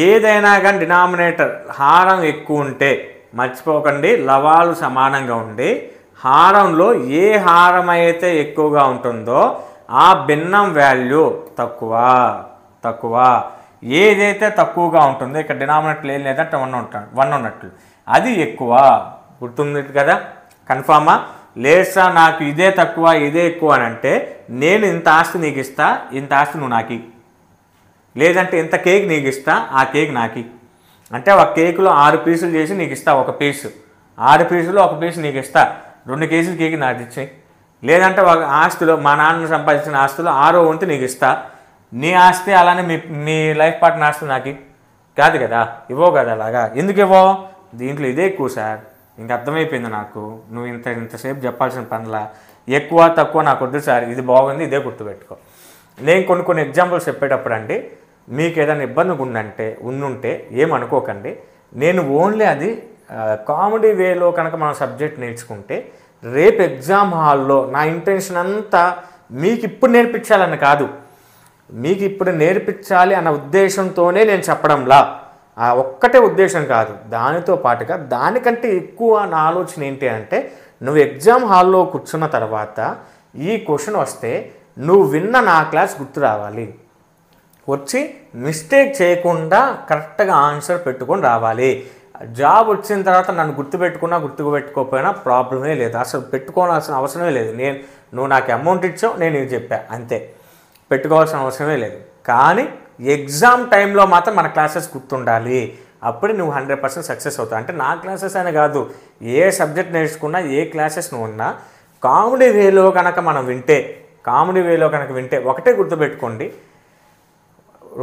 ఏదైనా కానీ డినామినేటర్ హారం ఎక్కువ ఉంటే మర్చిపోకండి, లవాలు సమానంగా ఉండి హారంలో ఏ హారం అయితే ఎక్కువగా ఉంటుందో ఆ భిన్నం వాల్యూ తక్కువ. ఏదైతే తక్కువగా ఉంటుందో, ఇక్కడ డినామినేటర్ ఏం లేదంటే 1 ఉన్నట్లు, అది ఎక్కువ. గుర్తుంది కదా? కన్ఫామా? లేసా నాకు ఇదే తక్కువ ఇదే ఎక్కువ అని అంటే, నేను ఇంత ఆస్తి నీకు ఇస్తా, ఇంత ఆస్తి నువ్వు నాకి, లేదంటే ఇంత కేక్ నీకు ఇస్తా, ఆ కేక్ నాకి. అంటే ఒక కేకులో 6 పీసులు చేసి నీకు ఇస్తా, 1 పీసు, 6 పీసులో 1 పీసు నీకు ఇస్తా, 2 కేజీల కేక్ నాకు ఇచ్చాయి. లేదంటే ఒక ఆస్తిలో, మా నాన్న సంపాదించిన ఆస్తిలో 6వ వంతు నీకు ఇస్తా, నీ ఆస్తి అలానే మీ లైఫ్ పార్ట్నర్ ఆస్తి నాకు కాదు కదా, ఇవ్వవు కదా. అలాగా ఎందుకు ఇవ్వవు? దీంట్లో ఇదే ఎక్కువ సార్. ఇంక అర్థమైపోయింది నాకు, నువ్వు ఇంతసేపు చెప్పాల్సిన పనుల. ఎక్కువ తక్కువ నాకు వద్దు సార్, ఇది బాగుంది, ఇదే గుర్తుపెట్టుకో. నేను కొన్ని ఎగ్జాంపుల్స్ చెప్పేటప్పుడు అండి, మీకు ఏదైనా ఇబ్బంది ఉండుంటే ఏమనుకోకండి. నేను ఓన్లీ అది కామెడీ వేలో కనుక మనం సబ్జెక్ట్ నేర్చుకుంటే, రేపు ఎగ్జామ్ హాల్లో నా ఇంటెన్షన్ అంతా మీకు ఇప్పుడు నేర్పించాలని కాదు, మీకు ఇప్పుడు నేర్పించాలి అన్న ఉద్దేశంతోనే నేను చెప్పడంలా. ఆ ఒక్కటే ఉద్దేశం కాదు, దానితో పాటుగా దానికంటే ఎక్కువ నా ఆలోచన ఏంటి అంటే, నువ్వు ఎగ్జామ్ హాల్లో కూర్చున్న తర్వాత ఈ క్వశ్చన్ వస్తే నువ్వు విన్న నా క్లాస్ గుర్తు రావాలి, వచ్చి మిస్టేక్ చేయకుండా కరెక్ట్గా ఆన్సర్ పెట్టుకొని రావాలి. జాబ్ వచ్చిన తర్వాత నన్ను గుర్తుపెట్టుకోకపోయినా ప్రాబ్లమే లేదు, అసలు పెట్టుకోవాల్సిన అవసరమే లేదు. నువ్వు నాకు అమౌంట్ ఇచ్చావు, నేను ఇది చెప్పా, అంతే, పెట్టుకోవాల్సిన అవసరమే లేదు. కానీ ఎగ్జామ్ టైంలో మాత్రం మన క్లాసెస్ గుర్తుండాలి, అప్పుడే నువ్వు 100% సక్సెస్ అవుతావు. అంటే నా క్లాసెస్ అనే కాదు, ఏ సబ్జెక్ట్ నేర్చుకున్నా, ఏ క్లాసెస్ నువ్వు ఉన్నా, కామెడీ వేలో కనుక వింటే ఒకటే గుర్తుపెట్టుకోండి.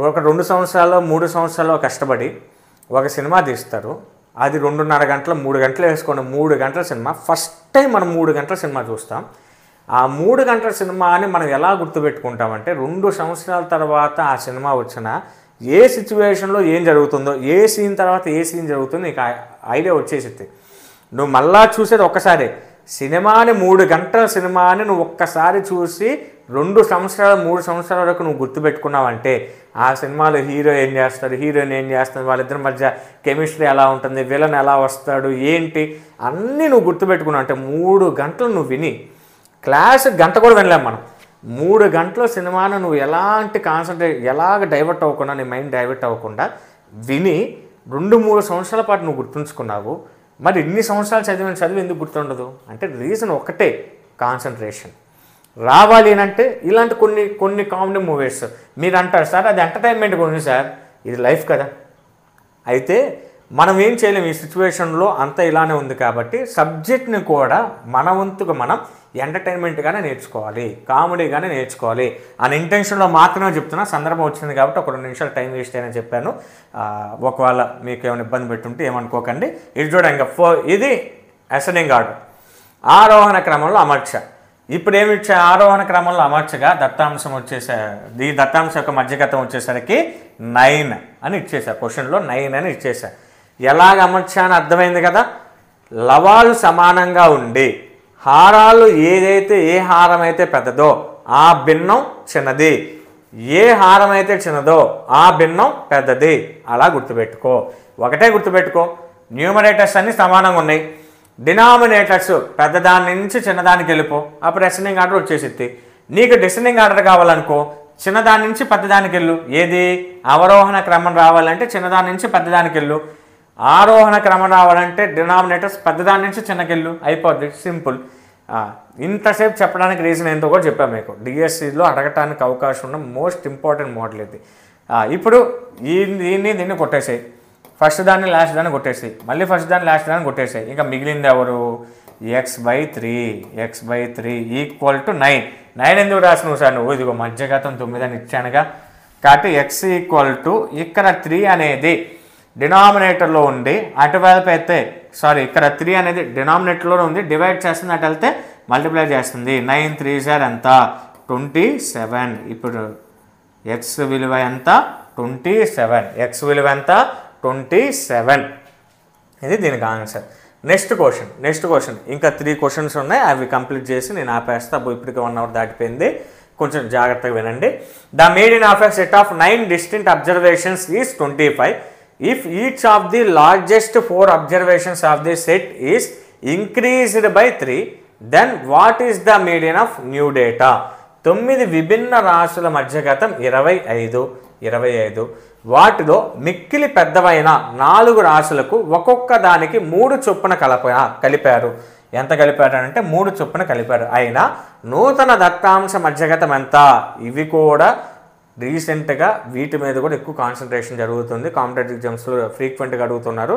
ఒక 2 సంవత్సరాలు 3 సంవత్సరాలు కష్టపడి ఒక సినిమా తీస్తారు, అది 2.5 గంటలు 3 గంటలు వేసుకోండి, 3 గంటల సినిమా. ఫస్ట్ టైం మనం 3 గంటల సినిమా చూస్తాం. ఆ 3 గంటల సినిమాని మనం ఎలా గుర్తుపెట్టుకుంటామంటే, 2 సంవత్సరాల తర్వాత ఆ సినిమా వచ్చిన ఏ సిచ్యువేషన్లో ఏం జరుగుతుందో, ఏ సీన్ తర్వాత ఏ సీన్ జరుగుతుందో నీకు ఐడియా వచ్చేసిద్ది. నువ్వు మళ్ళా చూసేది ఒక్కసారి సినిమాని, 3 గంటల సినిమాని నువ్వు ఒక్కసారి చూసి 2 సంవత్సరాలు 3 సంవత్సరాల వరకు నువ్వు గుర్తుపెట్టుకున్నావంటే, ఆ సినిమాలో హీరో ఏం చేస్తాడు, హీరోయిన్ ఏం చేస్తుంది, వాళ్ళిద్దరి మధ్య కెమిస్ట్రీ ఎలా ఉంటుంది, విలన్ ఎలా వస్తాడు, ఏంటి అన్నీ నువ్వు గుర్తుపెట్టుకున్నావు అంటే 3 గంటలు నువ్వు విని, క్లాస్ గంట కూడా వినలేము మనం, 3 గంటల సినిమాను నువ్వు ఎలాంటి ఎలాగ డైవర్ట్ అవ్వకుండా, నీ మైండ్ డైవర్ట్ అవ్వకుండా విని 2-3 సంవత్సరాల పాటు నువ్వు గుర్తుంచుకున్నావు. మరి ఇన్ని సంవత్సరాలు చదివి ఎందుకు గుర్తుండదు అంటే రీజన్ ఒకటే, కాన్సన్ట్రేషన్. రావాలి అంటే ఇలాంటి కొన్ని కామెడీ మూవీస్ మీరు అంటారు సార్ అది ఎంటర్టైన్మెంట్ గురించి సార్, ఇది లైఫ్ కదా. అయితే మనం ఏం చేయలేము ఈ సిచ్యువేషన్లో, అంతా ఇలానే ఉంది కాబట్టి సబ్జెక్ట్ని కూడా మన వంతుగా మనం ఎంటర్టైన్మెంట్గానే నేర్చుకోవాలి, కామెడీగానే నేర్చుకోవాలి అని ఇంటెన్షన్లో మాత్రమే చెప్తున్నా. సందర్భం వచ్చింది కాబట్టి ఒక 2 నిమిషాలు టైం వేస్ట్ అయినా చెప్పాను. ఒకవేళ మీకు ఏమైనా ఇబ్బంది పెట్టుంటే ఏమనుకోకండి. ఇది చూడండి, ఇది అసెండింగ్ ఆర్డర్, ఆరోహణ క్రమంలో అమర్చ. ఇప్పుడు ఏమి ఇచ్చా, ఆరోహణ క్రమంలో అమర్చగా దత్తాంశం ఈ దత్తాంశం యొక్క మధ్యగతం వచ్చేసరికి 9 అని ఇచ్చేసా. క్వశ్చన్లో 9 అని ఇచ్చేసా. ఎలాగ అమర్చా అని అర్థమైంది కదా. లవాలు సమానంగా ఉండి హారాలు ఏ హారం అయితే పెద్దదో ఆ భిన్నం చిన్నది, ఏ హారం అయితే చిన్నదో ఆ భిన్నం పెద్దది. అలా గుర్తుపెట్టుకో. ఒకటే గుర్తుపెట్టుకో, న్యూమరేటర్స్ అన్నీ సమానంగా ఉన్నాయి, డినామినేటర్స్ పెద్దదాని నుంచి చిన్నదానికి వెళ్ళిపో, అప్పుడు అసెండింగ్ ఆర్డర్ వచ్చేసిద్ది. నీకు డిసెండింగ్ ఆర్డర్ కావాలనుకో, చిన్నదాని నుంచి పెద్దదానికి వెళ్ళు. ఏది అవరోహణ క్రమం రావాలంటే చిన్నదాని నుంచి పెద్దదానికి వెళ్ళు, ఆరోహణ క్రమం రావాలంటే డినామినేటర్స్ పెద్దదాని నుంచి చిన్నకెళ్ళు, అయిపోద్ది, సింపుల్. ఇంతసేపు చెప్పడానికి రీజన్ ఏంటో కూడా చెప్పాను మీకు. డిఎస్సిలో అడగటానికి అవకాశం ఉన్న మోస్ట్ ఇంపార్టెంట్ మోడల్ ఇది. ఇప్పుడు దీన్ని కొట్టేసాయి, ఫస్ట్ దాన్ని లాస్ట్ దాన్ని కొట్టేసి, మళ్ళీ ఫస్ట్ దాన్ని లాస్ట్ దాన్ని కొట్టేసాయి. ఇంకా మిగిలింది ఎవరు, x/3 ఈక్వల్ టు 9. 9 ఎందుకు రాసినావు సార్ నువ్వు, ఇదిగో మధ్యగతం 9 అని ఇచ్చానుగా. కాబట్టి x ఈక్వల్ టు ఇక్కడ 3 అనేది డినామినేటర్లో ఉండి అటువైపు అయితే ఇక్కడ 3 అనేది డినామినేటర్లో ఉంది, డివైడ్ చేస్తుంది, అటు వెళ్తే మల్టిప్లై చేస్తుంది. 9 3 ఎంత 27. ఇప్పుడు x విలువ ఎంత 27, x విలువ ఎంత 27. ఇది దీనికి ఆన్సర్. నెక్స్ట్ క్వశ్చన్ ఇంకా 3 క్వశ్చన్స్ ఉన్నాయి, అవి కంప్లీట్ చేసి నేను ఆపేస్తా. ఇప్పటికే 1 అవర్ దాటిపోయింది, కొంచెం జాగ్రత్తగా వినండి. The median of a set of 9 distinct observations is 25. If each of the largest 4 observations of the set is increased by 3, then what is the median of new data? 9 విభిన్న రాశుల మధ్యగతం 25. వాటిలో మిక్కిలి పెద్దవైన 4 రాశులకు ఒక్కొక్క దానికి 3 చొప్పున కలిపారు. ఎంత కలిపారంటే 3 చొప్పున కలిపారు. అయినా నూతన దత్తాంశ మధ్యగతం ఎంత? ఇవి కూడా రీసెంట్గా వీటి మీద కూడా ఎక్కువ కాన్సన్ట్రేషన్ జరుగుతుంది. కాంపిటేటివ్ ఎగ్జామ్స్లో ఫ్రీక్వెంట్గా అడుగుతున్నారు,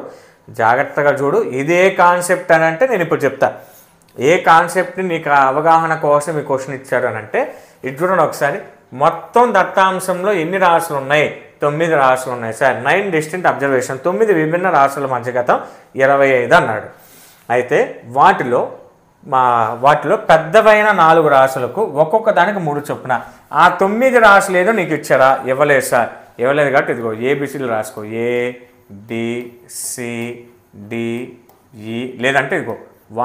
జాగ్రత్తగా చూడు. ఇదే కాన్సెప్ట్ అని అంటే నేను ఇప్పుడు చెప్తా. ఏ కాన్సెప్ట్ని నీకు అవగాహన కోసం ఈ క్వశ్చన్ ఇచ్చారు అని అంటే ఇది చూడండి ఒకసారి. మొత్తం దత్తాంశంలో ఎన్ని రాశులు ఉన్నాయి? 9 రాశులు ఉన్నాయి సార్. 9 డిస్టింక్ట్ అబ్జర్వేషన్, 9 విభిన్న రాశుల మధ్యగతం 25 అన్నాడు. అయితే వాటిలో పెద్దవైన 4 రాశులకు ఒక్కొక్క దానికి 3 చొప్పున. ఆ 9 రాశులు ఏదో నీకు ఇచ్చారా? ఇవ్వలేదు సార్. ఇవ్వలేదు కాబట్టి ఇదిగో ఏబిసిలు రాసుకో, ABCDE, లేదంటే ఇదిగో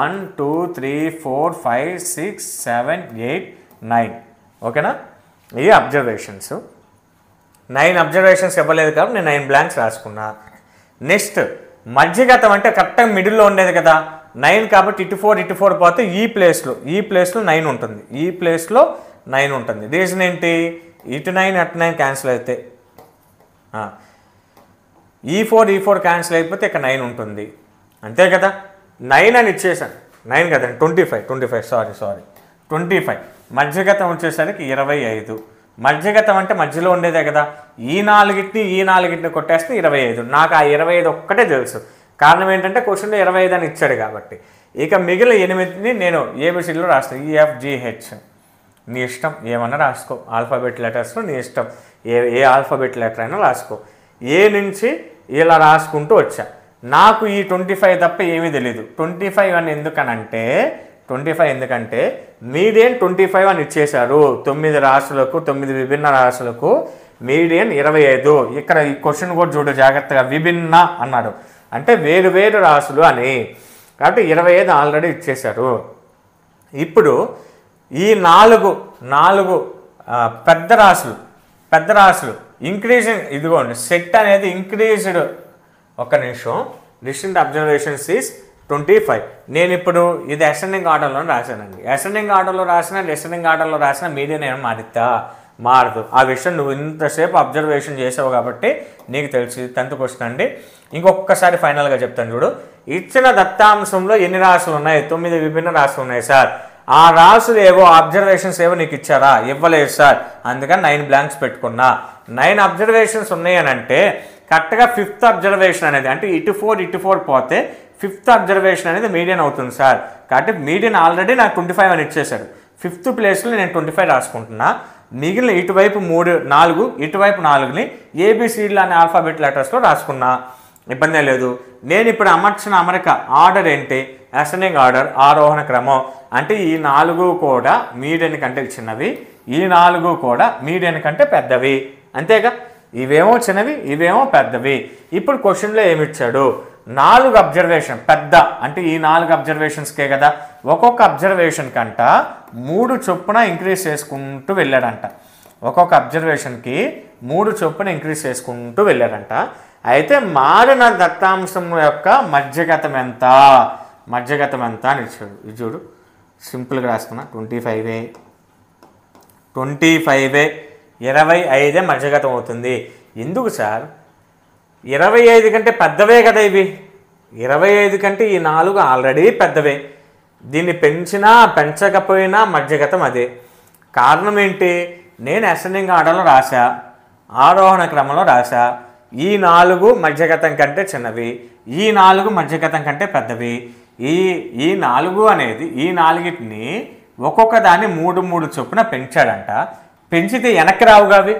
1 2 3 4 5 6 7 8 9. ఓకేనా? ఈ అబ్జర్వేషన్స్ 9 అబ్జర్వేషన్స్ ఇవ్వలేదు కాబట్టి నేను 9 బ్లాంక్స్ రాసుకున్నా. నెక్స్ట్ మధ్యగతం అంటే కరెక్ట్గా మిడిల్లో ఉండేది కదా 9, కాబట్టి ఇటు 4 పోతే ఈ ప్లేస్లో 9 ఉంటుంది, ఈ ప్లేస్లో 9 ఉంటుంది. రీజన్ ఏంటి? ఇటు 9 అటు 9 క్యాన్సిల్ అయితే ఈ 4 క్యాన్సిల్ అయిపోతే ఇక్కడ 9 ఉంటుంది, అంతే కదా. 9 అని ఇచ్చేసాను, 9 కదండి, 25 సారీ. మధ్యగతం వచ్చేసరికి 25. మధ్యగతం అంటే మధ్యలో ఉండేదే కదా. ఈ 4 కొట్టేస్తే 25. నాకు ఆ 25 ఒక్కటే తెలుసు. కారణం ఏంటంటే క్వశ్చన్లో 25 అని ఇచ్చాడు కాబట్టి. ఇక మిగిలిన 8ని నేను ఏబిసిలో రాస్తాను, EFGH. నీ ఇష్టం, ఏమన్నా రాసుకో. ఆల్ఫాబెట్ లెటర్స్లో నీ ఇష్టం, ఏ ఆల్ఫాబెట్ లెటర్ అయినా రాసుకో. ఏ నుంచి ఇలా రాసుకుంటూ వచ్చా. నాకు ఈ 25 తప్ప ఏమీ తెలీదు. 25 అని ఎందుకంటే మీడియన్ 25 అని ఇచ్చేశారు. 9 రాశులకు, 9 విభిన్న రాశులకు మీడియన్ 25. ఇక్కడ ఈ క్వశ్చన్ కూడా చూడు జాగ్రత్తగా, విభిన్న అన్నాడు అంటే వేరు రాశులు అని, కాబట్టి 25 ఆల్రెడీ ఇచ్చేశారు. ఇప్పుడు ఈ 4 పెద్ద రాశులు ఇంక్రీజింగ్, ఇదిగోండి సెట్ అనేది ఇంక్రీజ్డ్. ఒక్క నిమిషం. Distinct observations is 25. నేను ఇప్పుడు ఇది అసెండింగ్ ఆర్డర్లో రాశానండి. అసెండింగ్ ఆర్డర్లో రాసిన డిసెండింగ్ ఆర్డర్లో రాసిన మీడియన్ ఏమైనా మారదు. ఆ విషయం నువ్వు ఇంతసేపు అబ్జర్వేషన్ చేసావు కాబట్టి నీకు తెలిసి 10th క్వశ్చన్ అండి. ఇంకొకసారి ఫైనల్గా చెప్తాను చూడు. ఇచ్చిన దత్తాంశంలో ఎన్ని రాశులు ఉన్నాయి? 9 విభిన్న రాశులు ఉన్నాయి సార్. ఆ రాశులు ఏవో అబ్జర్వేషన్స్ ఏవో నీకు ఇచ్చారా? ఇవ్వలేదు సార్. అందుకని 9 బ్లాంక్స్ పెట్టుకున్నా. 9 అబ్జర్వేషన్స్ ఉన్నాయి అని అంటే కరెక్ట్గా 5th అబ్జర్వేషన్ అనేది అంటే ఇటు 4 పోతే 5th అబ్జర్వేషన్ అనేది మీడియన్ అవుతుంది సార్. కాబట్టి మీడియన్ ఆల్రెడీ నాకు 25 అని ఇచ్చేశాడు. 5th ప్లేస్లో నేను 25 రాసుకుంటున్నా. మిగిలిన ఇటువైపు 4 ఇటువైపు 4ని ఏబిసిడీలు అనే ఆల్ఫాబెట్ లెటర్స్లో రాసుకున్నా. ఇబ్బంది లేదు. నేను ఇప్పుడు అమర్చిన అమరిక ఆర్డర్ ఏంటి? అసెండింగ్ ఆర్డర్, ఆరోహణ క్రమం. అంటే ఈ 4 కూడా మీడియన్ కంటే చిన్నవి, ఈ 4 కూడా మీడియన్ కంటే పెద్దవి. అంతేగా? ఇవేమో చిన్నవి, ఇవేమో పెద్దవి. ఇప్పుడు క్వశ్చన్లో ఏమిచ్చాడు? 4 అబ్జర్వేషన్ పెద్ద అంటే ఈ 4 అబ్జర్వేషన్స్కే కదా. ఒక్కొక్క అబ్జర్వేషన్ కంట 3 చొప్పున ఇంక్రీజ్ చేసుకుంటూ వెళ్ళాడంట. ఒక్కొక్క అబ్జర్వేషన్కి 3 చొప్పున ఇంక్రీజ్ చేసుకుంటూ వెళ్ళాడంట. అయితే మారిన దత్తాంశం యొక్క మధ్యగతం ఎంత? మధ్యగతం ఎంత అని ఇచ్చాడు. ఇది చూడు, సింపుల్గా రాసుకున్నా. 25 25 మధ్యగతం అవుతుంది. ఎందుకు సార్? 25 కంటే పెద్దవే కదా ఇవి. 25 కంటే ఈ 4 ఆల్రెడీ పెద్దవే. దీన్ని పెంచినా పెంచకపోయినా మధ్యగతం అదే. కారణం ఏంటి? నేను అసెండింగ్ ఆర్డర్లో రాశా, ఆరోహణ క్రమంలో రాశా. ఈ 4 మధ్యగతం కంటే చిన్నవి, ఈ 4 మధ్యగతం కంటే పెద్దవి. ఈ 4 అనేది ఈ 4టిని ఒక్కొక్క దాన్ని 3 చొప్పున పెంచాడంట. పెంచితే వెనక్కి రావుగా అవి,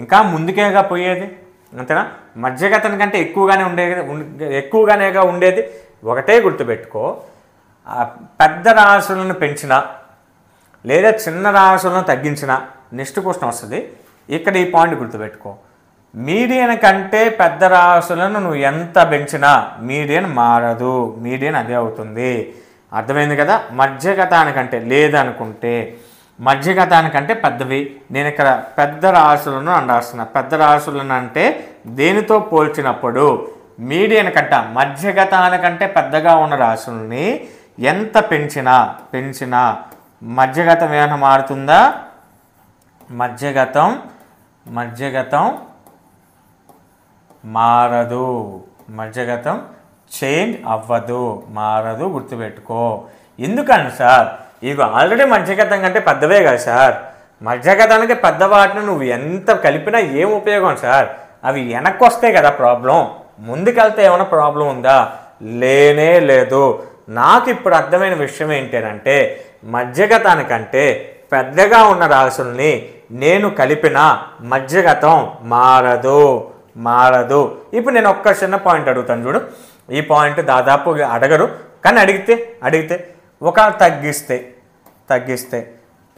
ఇంకా ముందుకేగా పోయేది. అంతేనా? మధ్యగతం కంటే ఎక్కువగానేగా ఉండేది. ఒకటే గుర్తుపెట్టుకో, పెద్ద రాశులను పెంచిన లేదా చిన్న రాశులను తగ్గించిన నెక్స్ట్ క్వశ్చన్ వస్తుంది. ఇక్కడ ఈ పాయింట్ గుర్తుపెట్టుకో. మీడియన్ కంటే పెద్ద రాశులను నువ్వు ఎంత పెంచినా మీడియన్ మారదు, మీడియన్ అదే అవుతుంది. అర్థమైంది కదా? మధ్యగతానికంటే లేదనుకుంటే మధ్యగతానికంటే పెద్దవి. నేను ఇక్కడ పెద్ద రాశులను రాస్తున్నా. పెద్ద రాశులను అంటే దేనితో పోల్చినప్పుడు మీడియన్ కంట మధ్యగతానికంటే పెద్దగా ఉన్న రాశుల్ని ఎంత పెంచినా మధ్యగతం ఏమైనా మారుతుందా? మధ్యగతం మారదు. మధ్యగతం చేంజ్ అవ్వదు, మారదు. గుర్తుపెట్టుకో. ఎందుకని సార్? ఇవి ఆల్రెడీ మధ్యగతం కంటే పెద్దవే కదా సార్. మధ్యగతానికి పెద్ద వాటిని నువ్వు ఎంత కలిపినా ఏం ఉపయోగం సార్? అవి వెనక్కి వస్తే కదా ప్రాబ్లం. ముందుకెళ్తే ఏమైనా ప్రాబ్లం ఉందా? లేనే లేదు. నాకు ఇప్పుడు అర్థమైన విషయం ఏంటంటే మధ్యగతానికంటే పెద్దగా ఉన్న రాశుల్ని నేను కలిపిన మధ్యగతం మారదు. ఇప్పుడు నేను ఒక్క చిన్న పాయింట్ అడుగుతాను చూడు. ఈ పాయింట్ దాదాపు అడగరు, కానీ అడిగితే ఒక తగ్గిస్తే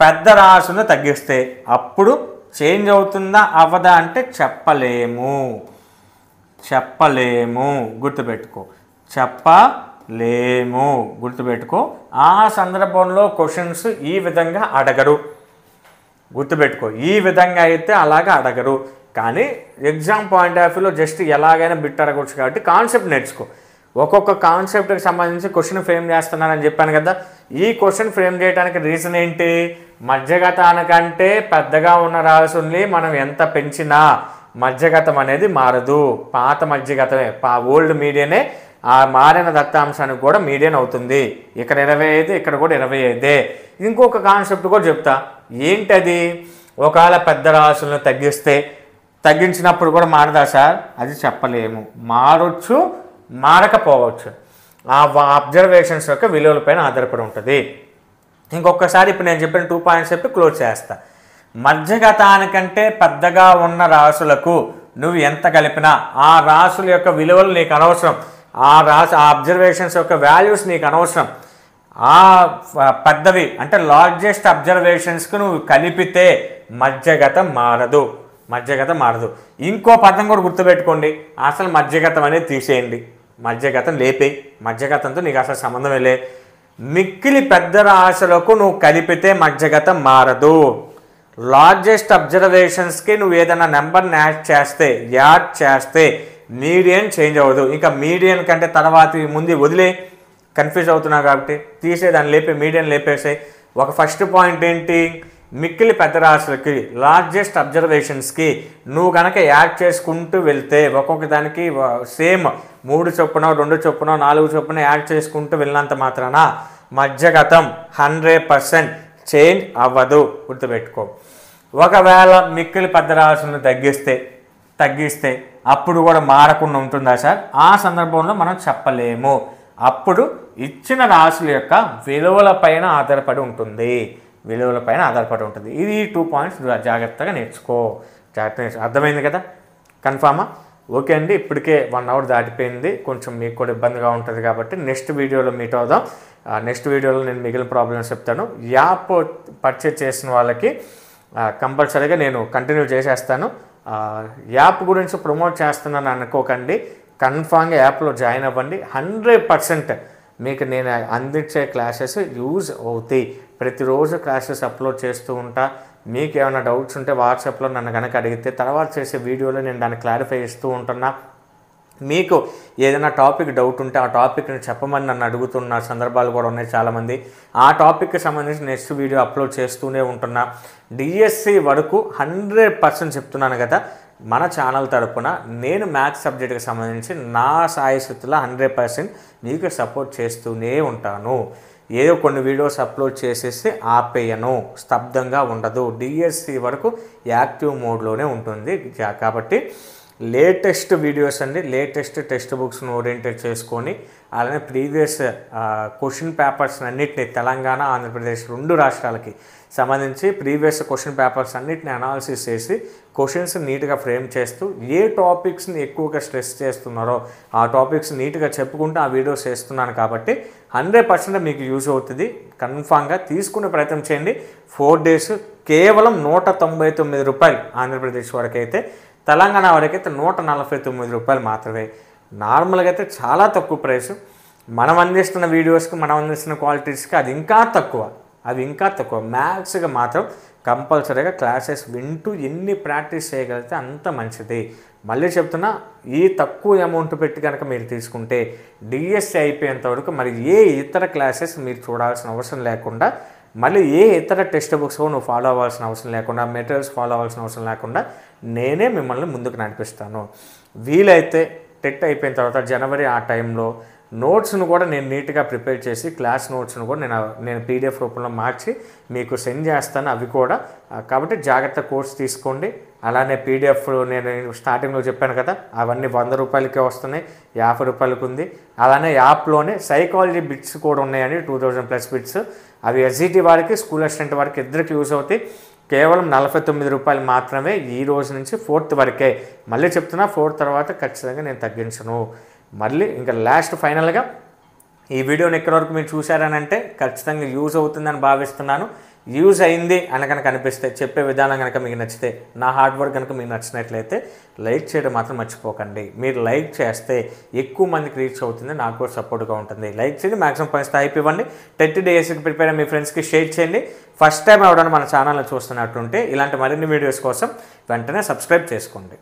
పెద్ద రాశులను తగ్గిస్తే అప్పుడు చేంజ్ అవుతుందా అవ్వదా అంటే చెప్పలేము. గుర్తుపెట్టుకో. ఆ సందర్భంలో క్వశ్చన్స్ ఈ విధంగా అడగరు. గుర్తుపెట్టుకో. ఈ విధంగా అయితే అలాగా అడగరు. కానీ ఎగ్జామ్ పాయింట్ ఆఫ్ వ్యూలో జస్ట్ ఎలాగైనా బిట్ అడగవచ్చు. కాబట్టి కాన్సెప్ట్ నేర్చుకో. ఒక్కొక్క కాన్సెప్ట్కి సంబంధించి క్వశ్చన్ ఫ్రేమ్ చేస్తున్నానని చెప్పాను కదా. ఈ క్వశ్చన్ ఫ్రేమ్ చేయడానికి రీజన్ ఏంటి? మధ్యగతానికంటే పెద్దగా ఉన్న రాశుల్ని మనం ఎంత పెంచినా మధ్యగతం అనేది మారదు. పాత మధ్యగతమే, ఓల్డ్ మీడియనే ఆ మారిన దత్తాంశానికి కూడా మీడియన్ అవుతుంది. ఇక్కడ 25, ఇక్కడ కూడా 25. ఇంకొక కాన్సెప్ట్ కూడా చెప్తా. ఏంటది? ఒకవేళ పెద్ద రాశులను తగ్గించినప్పుడు కూడా మారదా సార్? అది చెప్పలేము. మారొచ్చు, మారకపోవచ్చు. ఆ అబ్జర్వేషన్స్ యొక్క విలువలపైన ఆధారపడి ఉంటుంది. ఇంకొకసారి ఇప్పుడు నేను చెప్పిన 2 పాయింట్స్ చెప్పి క్లోజ్ చేస్తా. మధ్యగతానికంటే పెద్దగా ఉన్న రాశులకు నువ్వు ఎంత కలిపినా ఆ రాశుల యొక్క విలువలు నీకు అనవసరం. ఆ అబ్జర్వేషన్స్ యొక్క వాల్యూస్ నీకు అనవసరం. ఆ పెద్దవి అంటే లార్జెస్ట్ అబ్జర్వేషన్స్కి నువ్వు కలిపితే మధ్యగతం మారదు. ఇంకో పదం కూడా గుర్తుపెట్టుకోండి. అసలు మధ్యగతం అనేది తీసేయండి. మధ్యగతం లేపేయి. మధ్యగతంతో నీకు అసలు సంబంధమే లే. మిక్కిలి పెద్ద రాశులకు నువ్వు కలిపితే మధ్యగతం మారదు. లార్జెస్ట్ అబ్జర్వేషన్స్కి నువ్వు ఏదైనా నెంబర్ని యాడ్ చేస్తే మీడియన్ చేంజ్ అవ్వదు. ఇంకా మీడియన్ కంటే తర్వాత ముందు వదిలే. కన్ఫ్యూజ్ అవుతున్నావు కాబట్టి తీసేదాన్ని లేపే, మీడియం లేపేసాయి. ఒక ఫస్ట్ పాయింట్ ఏంటి, మిక్కిలి పెద్ద రాశులకి లార్జెస్ట్ అబ్జర్వేషన్స్కి నువ్వు కనుక యాడ్ చేసుకుంటూ వెళ్తే ఒక్కొక్క దానికి సేమ్ 3 చొప్పున 2 చొప్పున 4 చొప్పున యాడ్ చేసుకుంటూ వెళ్ళినంత మాత్రాన మధ్యగతం 100% చేంజ్ అవ్వదు, గుర్తుపెట్టుకో. ఒకవేళ మిక్కిలి పెద్ద రాశులను తగ్గిస్తే అప్పుడు కూడా మారకుండా ఉంటుందా సార్? ఆ సందర్భంలో మనం చెప్పలేము. అప్పుడు ఇచ్చిన రాశుల యొక్క విలువలపైన ఆధారపడి ఉంటుంది. ఇది 2 పాయింట్స్ జాగ్రత్తగా నేర్చుకో. అర్థమైంది కదా? కన్ఫామా? ఓకే అండి. ఇప్పటికే 1 అవర్ దాటిపోయింది. కొంచెం మీకు కూడా ఇబ్బందిగా ఉంటుంది కాబట్టి నెక్స్ట్ వీడియోలో మీట్ అవుదాం. నెక్స్ట్ వీడియోలో నేను మిగిలిన ప్రాబ్లమ్స్ చెప్తాను. యాప్ పర్చేజ్ చేసిన వాళ్ళకి కంపల్సరీగా నేను కంటిన్యూ చేసేస్తాను. యాప్ గురించి ప్రమోట్ చేస్తున్నాను అనుకోకండి. కన్ఫామ్గా యాప్లో జాయిన్ అవ్వండి. 100% మీకు నేను అందించే క్లాసెస్ యూజ్ అవుతాయి. ప్రతిరోజు క్లాసెస్ అప్లోడ్ చేస్తూ ఉంటా. మీకు ఏమైనా డౌట్స్ ఉంటే వాట్సాప్లో నన్ను కనుక అడిగితే తర్వాత చేసే వీడియోలో నేను దాన్ని క్లారిఫై ఇస్తూ ఉంటున్నా. మీకు ఏదైనా టాపిక్ డౌట్ ఉంటే ఆ టాపిక్ని చెప్పమని నన్ను అడుగుతున్న సందర్భాలు కూడా ఉన్నాయి చాలామంది. ఆ టాపిక్కి సంబంధించి నెక్స్ట్ వీడియో అప్లోడ్ చేస్తూనే ఉంటున్నా. డిఎస్సి వరకు 100% చెప్తున్నాను కదా, మన ఛానల్ తరపున నేను మ్యాథ్స్ సబ్జెక్ట్కి సంబంధించి నా సాయశక్తిలో 100% మీకు సపోర్ట్ చేస్తూనే ఉంటాను. ఏదో కొన్ని వీడియోస్ అప్లోడ్ చేసేసి ఆపేయను, స్తబ్దంగా ఉండదు. డిఎస్సి వరకు యాక్టివ్ మోడ్లోనే ఉంటుంది. కాబట్టి లేటెస్ట్ వీడియోస్ అండి, లేటెస్ట్ టెక్స్ట్ బుక్స్ను ఓరియంటెడ్ చేసుకొని అలానే ప్రీవియస్ క్వశ్చన్ పేపర్స్ అన్నిటిని తెలంగాణ, ఆంధ్రప్రదేశ్ 2 రాష్ట్రాలకి సంబంధించి ప్రీవియస్ క్వశ్చన్ పేపర్స్ అన్నిటిని అనాలిసిస్ చేసి క్వశ్చన్స్ నీట్గా ఫ్రేమ్ చేస్తూ ఏ టాపిక్స్ని ఎక్కువగా స్ట్రెస్ చేస్తున్నారో ఆ టాపిక్స్ నీట్గా చెప్పుకుంటూ ఆ వీడియోస్ చేస్తున్నాను. కాబట్టి 100% మీకు యూజ్ అవుతుంది. కన్ఫామ్గా తీసుకునే ప్రయత్నం చేయండి. 4 days కేవలం 199 రూపాయలు ఆంధ్రప్రదేశ్ వరకైతే, తెలంగాణ వరకైతే 149 రూపాయలు మాత్రమే. నార్మల్గా అయితే చాలా తక్కువ ప్రైస్. మనం అందిస్తున్న వీడియోస్కి, మనం అందిస్తున్న క్వాలిటీస్కి అది ఇంకా తక్కువ. మ్యాథ్స్గా మాత్రం కంపల్సరీగా క్లాసెస్ వింటూ ఎన్ని ప్రాక్టీస్ చేయగలిగితే అంత మంచిది. మళ్ళీ చెప్తున్నా, ఈ తక్కువ అమౌంట్ పెట్టి కనుక మీరు తీసుకుంటే డిఎస్సి అయిపోయేంత వరకు మరి ఏ ఇతర క్లాసెస్ మీరు చూడాల్సిన అవసరం లేకుండా, మళ్ళీ ఏ ఇతర టెక్స్ట్ బుక్స్ నువ్వు ఫాలో అవ్వాల్సిన అవసరం లేకుండా, మెటీరియల్స్ ఫాలో అవ్వాల్సిన అవసరం లేకుండా నేనే మిమ్మల్ని ముందుకు నడిపిస్తాను. వీలైతే టెట్ అయిపోయిన తర్వాత జనవరి ఆ టైంలో నోట్స్ను కూడా నేను నీట్గా ప్రిపేర్ చేసి క్లాస్ నోట్స్ను కూడా నేను పీడిఎఫ్ రూపంలో మార్చి మీకు సెండ్ చేస్తాను. అవి కూడా కాబట్టి జాగ్రత్త కోర్స్ తీసుకోండి. అలానే పీడిఎఫ్ నేను స్టార్టింగ్లో చెప్పాను కదా, అవన్నీ 100 రూపాయలకే వస్తున్నాయి, 50 రూపాయలకు ఉంది. అలానే యాప్లోనే సైకాలజీ బిట్స్ కూడా ఉన్నాయండి, 2000+ బిట్స్. అవి ఎస్జిటి వారికి, స్కూల్ అసిస్టెంట్ వారికి ఇద్దరికి యూజ్ అవుతాయి. కేవలం 49 రూపాయలు మాత్రమే ఈ రోజు నుంచి 4th వరకే. మళ్ళీ చెప్తున్నా, 4th తర్వాత ఖచ్చితంగా నేను తగ్గించను. మళ్ళీ ఇంకా లాస్ట్ ఫైనల్గా ఈ వీడియోని ఎక్కడి వరకు మీరు చూశారనంటే ఖచ్చితంగా యూజ్ అవుతుందని భావిస్తున్నాను. యూజ్ అయింది అని కనుక అనిపిస్తే, చెప్పే విధానం కనుక మీకు నచ్చితే, నా హార్డ్ వర్క్ కనుక మీకు నచ్చినట్లయితే లైక్ చేయడం మాత్రం మర్చిపోకండి. మీరు లైక్ చేస్తే ఎక్కువ మందికి రీచ్ అవుతుంది, నాకు కూడా సపోర్ట్గా ఉంటుంది. లైక్ చేయండి, మ్యాక్సిమం పాయింట్స్ టైప్ ఇవ్వండి. టెట్ డిఎస్సికి ప్రిపేర్ అయ్యే మీ ఫ్రెండ్స్కి షేర్ చేయండి. ఫస్ట్ టైం ఎవరైనా మన ఛానల్ని చూస్తున్నట్టుంటే ఇలాంటి మరిన్ని వీడియోస్ కోసం వెంటనే సబ్స్క్రైబ్ చేసుకోండి.